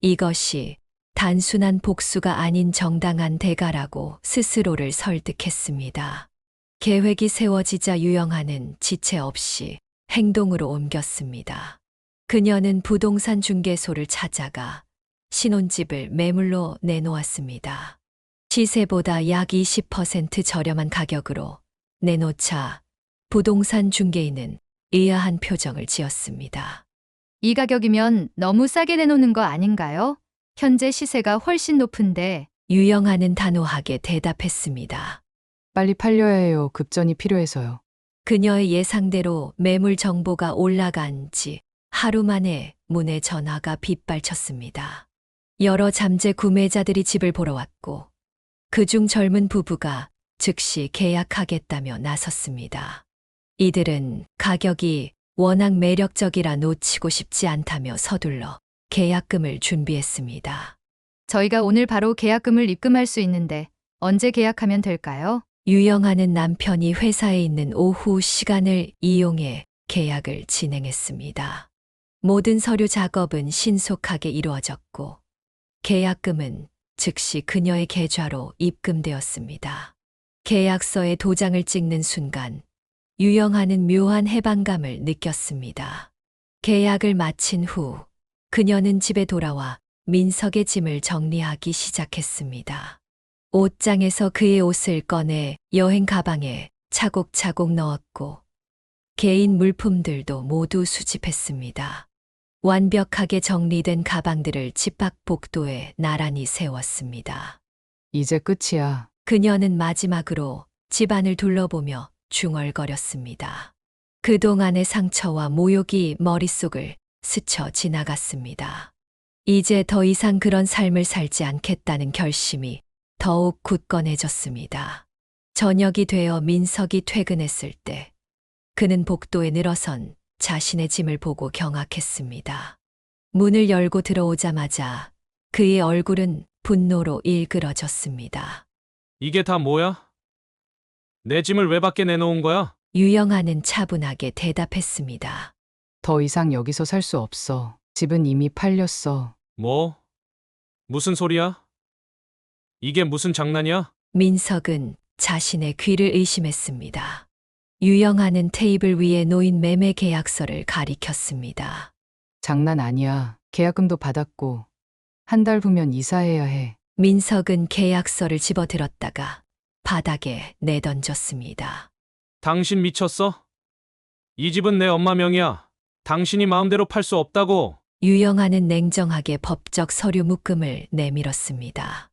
이것이 단순한 복수가 아닌 정당한 대가라고 스스로를 설득했습니다. 계획이 세워지자 유영아는 지체 없이 행동으로 옮겼습니다. 그녀는 부동산 중개소를 찾아가 신혼집을 매물로 내놓았습니다. 시세보다 약 20% 저렴한 가격으로 내놓자 부동산 중개인은 의아한 표정을 지었습니다. 이 가격이면 너무 싸게 내놓는 거 아닌가요? 현재 시세가 훨씬 높은데. 유영아는 단호하게 대답했습니다. 빨리 팔려야 해요. 급전이 필요해서요. 그녀의 예상대로 매물 정보가 올라간 지 하루 만에 문의 전화가 빗발쳤습니다. 여러 잠재 구매자들이 집을 보러 왔고, 그중 젊은 부부가 즉시 계약하겠다며 나섰습니다. 이들은 가격이 워낙 매력적이라 놓치고 싶지 않다며 서둘러 계약금을 준비했습니다. 저희가 오늘 바로 계약금을 입금할 수 있는데 언제 계약하면 될까요? 유영아는 남편이 회사에 있는 오후 시간을 이용해 계약을 진행했습니다. 모든 서류 작업은 신속하게 이루어졌고, 계약금은 즉시 그녀의 계좌로 입금되었습니다. 계약서에 도장을 찍는 순간 유영아는 묘한 해방감을 느꼈습니다. 계약을 마친 후 그녀는 집에 돌아와 민석의 짐을 정리하기 시작했습니다. 옷장에서 그의 옷을 꺼내 여행 가방에 차곡차곡 넣었고, 개인 물품들도 모두 수집했습니다. 완벽하게 정리된 가방들을 집 밖 복도에 나란히 세웠습니다. 이제 끝이야. 그녀는 마지막으로 집안을 둘러보며 중얼거렸습니다. 그동안의 상처와 모욕이 머릿속을 스쳐 지나갔습니다. 이제 더 이상 그런 삶을 살지 않겠다는 결심이 더욱 굳건해졌습니다. 저녁이 되어 민석이 퇴근했을 때 그는 복도에 늘어선 자신의 짐을 보고 경악했습니다. 문을 열고 들어오자마자 그의 얼굴은 분노로 일그러졌습니다. 이게 다 뭐야? 내 짐을 왜 밖에 내놓은 거야? 유영아는 차분하게 대답했습니다. 더 이상 여기서 살 수 없어. 집은 이미 팔렸어. 뭐? 무슨 소리야? 이게 무슨 장난이야? 민석은 자신의 귀를 의심했습니다. 유영아는 테이블 위에 놓인 매매 계약서를 가리켰습니다. 장난 아니야. 계약금도 받았고 한 달 후면 이사해야 해. 민석은 계약서를 집어들었다가 바닥에 내던졌습니다. 당신 미쳤어? 이 집은 내 엄마 명의야. 당신이 마음대로 팔 수 없다고. 유영아는 냉정하게 법적 서류 묶음을 내밀었습니다.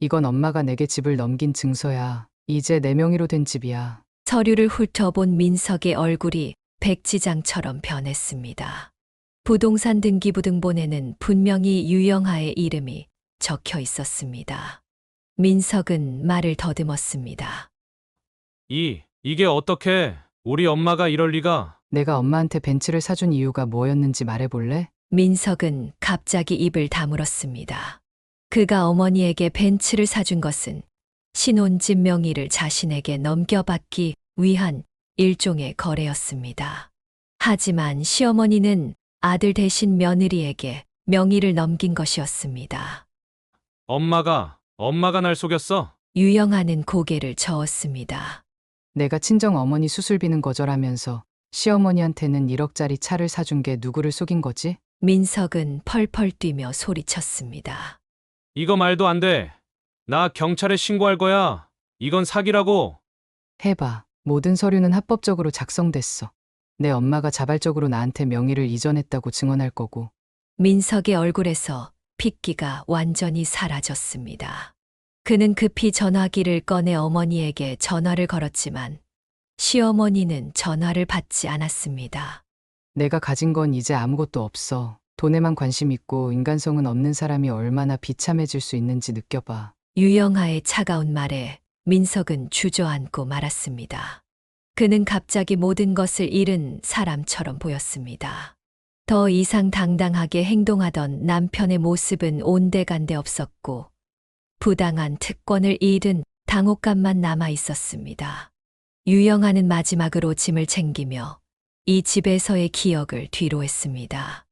이건 엄마가 내게 집을 넘긴 증서야. 이제 내 명의로 된 집이야. 서류를 훑어본 민석의 얼굴이 백지장처럼 변했습니다. 부동산 등기부등본에는 분명히 유영아의 이름이 적혀 있었습니다. 민석은 말을 더듬었습니다. 이게 어떻게? 우리 엄마가 이럴 리가. 내가 엄마한테 벤츠를 사준 이유가 뭐였는지 말해볼래? 민석은 갑자기 입을 다물었습니다. 그가 어머니에게 벤츠를 사준 것은 신혼집 명의를 자신에게 넘겨받기 위한 일종의 거래였습니다. 하지만 시어머니는 아들 대신 며느리에게 명의를 넘긴 것이었습니다. 엄마가 날 속였어? 유영아는 고개를 저었습니다. 내가 친정 어머니 수술비는 거절하면서 시어머니한테는 1억짜리 차를 사준 게 누구를 속인 거지? 민석은 펄펄 뛰며 소리쳤습니다. 이거 말도 안 돼. 나 경찰에 신고할 거야. 이건 사기라고. 해봐. 모든 서류는 합법적으로 작성됐어. 내 엄마가 자발적으로 나한테 명의를 이전했다고 증언할 거고. 민석의 얼굴에서 핏기가 완전히 사라졌습니다. 그는 급히 전화기를 꺼내 어머니에게 전화를 걸었지만 시어머니는 전화를 받지 않았습니다. 내가 가진 건 이제 아무것도 없어. 돈에만 관심 있고 인간성은 없는 사람이 얼마나 비참해질 수 있는지 느껴봐. 유영아의 차가운 말에 민석은 주저앉고 말았습니다. 그는 갑자기 모든 것을 잃은 사람처럼 보였습니다. 더 이상 당당하게 행동하던 남편의 모습은 온데간데 없었고 부당한 특권을 잃은 당혹감만 남아 있었습니다. 유영아는 마지막으로 짐을 챙기며 이 집에서의 기억을 뒤로 했습니다.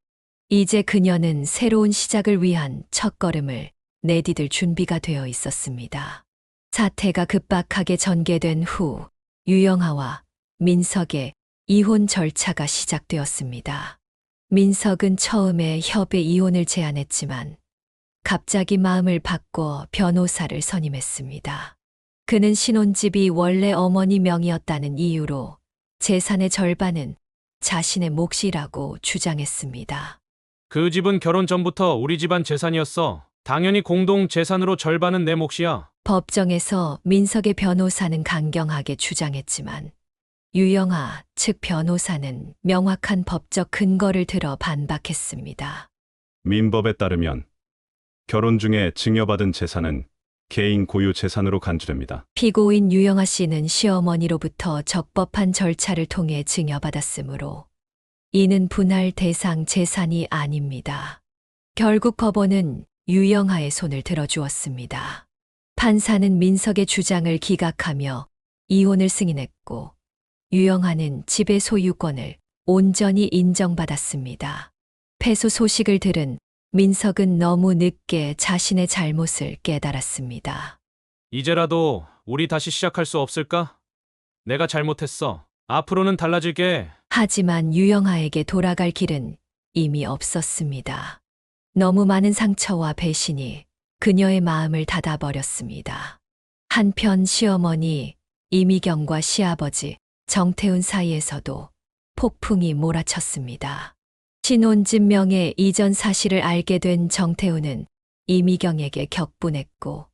이제 그녀는 새로운 시작을 위한 첫걸음을 내디딜 준비가 되어 있었습니다. 사태가 급박하게 전개된 후 유영아와 민석의 이혼 절차가 시작되었습니다. 민석은 처음에 협의 이혼을 제안했지만 갑자기 마음을 바꿔 변호사를 선임했습니다. 그는 신혼집이 원래 어머니 명의였다는 이유로 재산의 절반은 자신의 몫이라고 주장했습니다. 그 집은 결혼 전부터 우리 집안 재산이었어. 당연히 공동 재산으로 절반은 내 몫이야. 법정에서 민석의 변호사는 강경하게 주장했지만 유영아 측 변호사는 명확한 법적 근거를 들어 반박했습니다. 민법에 따르면 결혼 중에 증여받은 재산은 개인 고유 재산으로 간주됩니다. 피고인 유영아 씨는 시어머니로부터 적법한 절차를 통해 증여받았으므로 이는 분할 대상 재산이 아닙니다. 결국 법원은 유영아의 손을 들어주었습니다. 판사는 민석의 주장을 기각하며 이혼을 승인했고 유영아는 집의 소유권을 온전히 인정받았습니다. 패소 소식을 들은 민석은 너무 늦게 자신의 잘못을 깨달았습니다. 이제라도 우리 다시 시작할 수 없을까? 내가 잘못했어. 앞으로는 달라질게. 하지만 유영아에게 돌아갈 길은 이미 없었습니다. 너무 많은 상처와 배신이 그녀의 마음을 닫아버렸습니다. 한편 시어머니 이미경과 시아버지 정태훈 사이에서도 폭풍이 몰아쳤습니다. 신혼집 명의 이전 사실을 알게 된 정태훈은 이미경에게 격분했고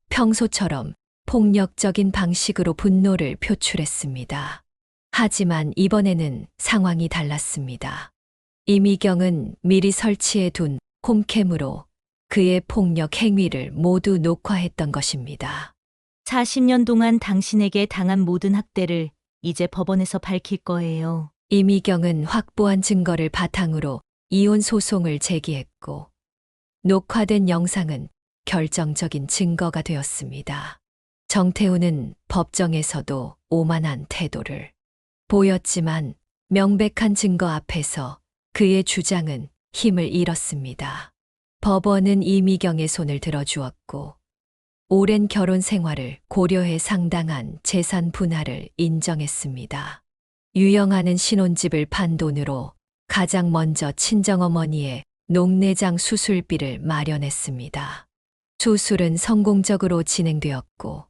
평소처럼 폭력적인 방식으로 분노를 표출했습니다. 하지만 이번에는 상황이 달랐습니다. 이미경은 미리 설치해 둔 홈캠으로 그의 폭력 행위를 모두 녹화했던 것입니다. 40년 동안 당신에게 당한 모든 학대를 이제 법원에서 밝힐 거예요. 이미경은 확보한 증거를 바탕으로 이혼 소송을 제기했고 녹화된 영상은 결정적인 증거가 되었습니다. 정태훈은 법정에서도 오만한 태도를 보였지만 명백한 증거 앞에서 그의 주장은 힘을 잃었습니다. 법원은 이미경의 손을 들어주었고 오랜 결혼 생활을 고려해 상당한 재산 분할을 인정했습니다. 유영아는 신혼집을 판 돈으로 가장 먼저 친정어머니의 녹내장 수술비를 마련했습니다. 수술은 성공적으로 진행되었고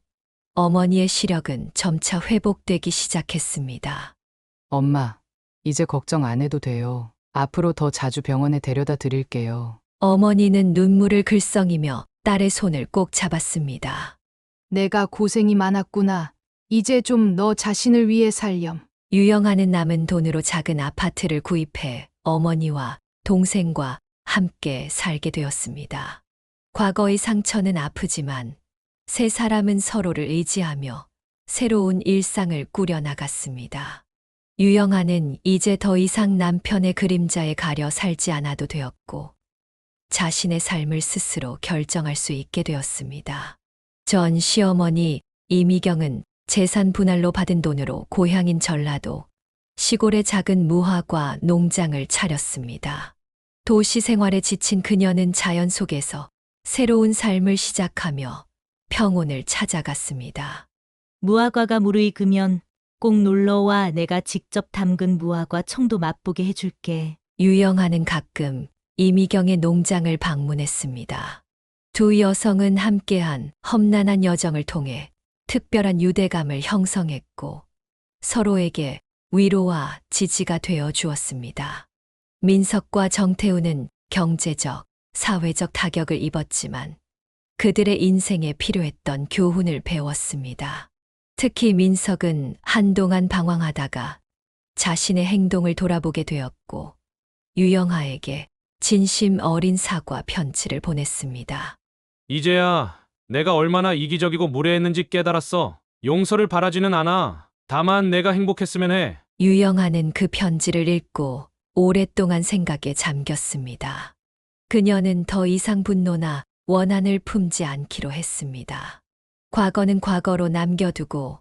어머니의 시력은 점차 회복되기 시작했습니다. 엄마, 이제 걱정 안 해도 돼요. 앞으로 더 자주 병원에 데려다 드릴게요. 어머니는 눈물을 글썽이며 딸의 손을 꼭 잡았습니다. 내가 고생이 많았구나. 이제 좀 너 자신을 위해 살렴. 유영아는 남은 돈으로 작은 아파트를 구입해 어머니와 동생과 함께 살게 되었습니다. 과거의 상처는 아프지만 세 사람은 서로를 의지하며 새로운 일상을 꾸려나갔습니다. 유영아는 이제 더 이상 남편의 그림자에 가려 살지 않아도 되었고 자신의 삶을 스스로 결정할 수 있게 되었습니다. 전 시어머니 이미경은 재산 분할로 받은 돈으로 고향인 전라도 시골의 작은 무화과 농장을 차렸습니다. 도시 생활에 지친 그녀는 자연 속에서 새로운 삶을 시작하며 평온을 찾아갔습니다. 무화과가 무르익으면 꼭 놀러와. 내가 직접 담근 무화과 청도 맛보게 해줄게. 유영아는 가끔 이미경의 농장을 방문했습니다. 두 여성은 함께한 험난한 여정을 통해 특별한 유대감을 형성했고 서로에게 위로와 지지가 되어 주었습니다. 민석과 정태훈은 경제적, 사회적 타격을 입었지만 그들의 인생에 필요했던 교훈을 배웠습니다. 특히 민석은 한동안 방황하다가 자신의 행동을 돌아보게 되었고 유영아에게 진심 어린 사과 편지를 보냈습니다. 이제야 내가 얼마나 이기적이고 무례했는지 깨달았어. 용서를 바라지는 않아. 다만 내가 행복했으면 해. 유영아는 그 편지를 읽고 오랫동안 생각에 잠겼습니다. 그녀는 더 이상 분노나 원한을 품지 않기로 했습니다. 과거는 과거로 남겨두고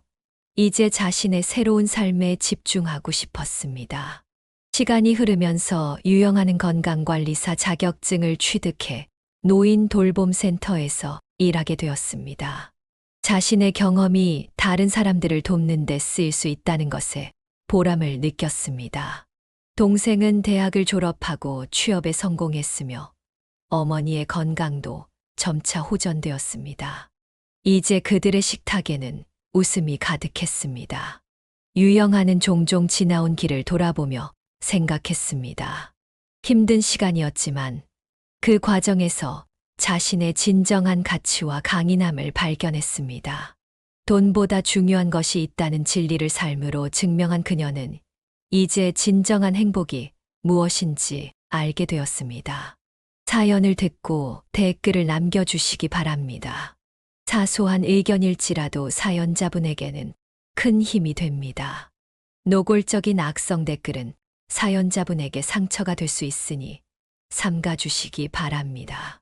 이제 자신의 새로운 삶에 집중하고 싶었습니다. 시간이 흐르면서 유영아는 건강관리사 자격증을 취득해 노인 돌봄센터에서 일하게 되었습니다. 자신의 경험이 다른 사람들을 돕는 데 쓰일 수 있다는 것에 보람을 느꼈습니다. 동생은 대학을 졸업하고 취업에 성공했으며 어머니의 건강도 점차 호전되었습니다. 이제 그들의 식탁에는 웃음이 가득했습니다. 유영아는 종종 지나온 길을 돌아보며 생각했습니다. 힘든 시간이었지만 그 과정에서 자신의 진정한 가치와 강인함을 발견했습니다. 돈보다 중요한 것이 있다는 진리를 삶으로 증명한 그녀는 이제 진정한 행복이 무엇인지 알게 되었습니다. 사연을 듣고 댓글을 남겨주시기 바랍니다. 사소한 의견일지라도 사연자분에게는 큰 힘이 됩니다. 노골적인 악성 댓글은 사연자분에게 상처가 될 수 있으니 삼가주시기 바랍니다.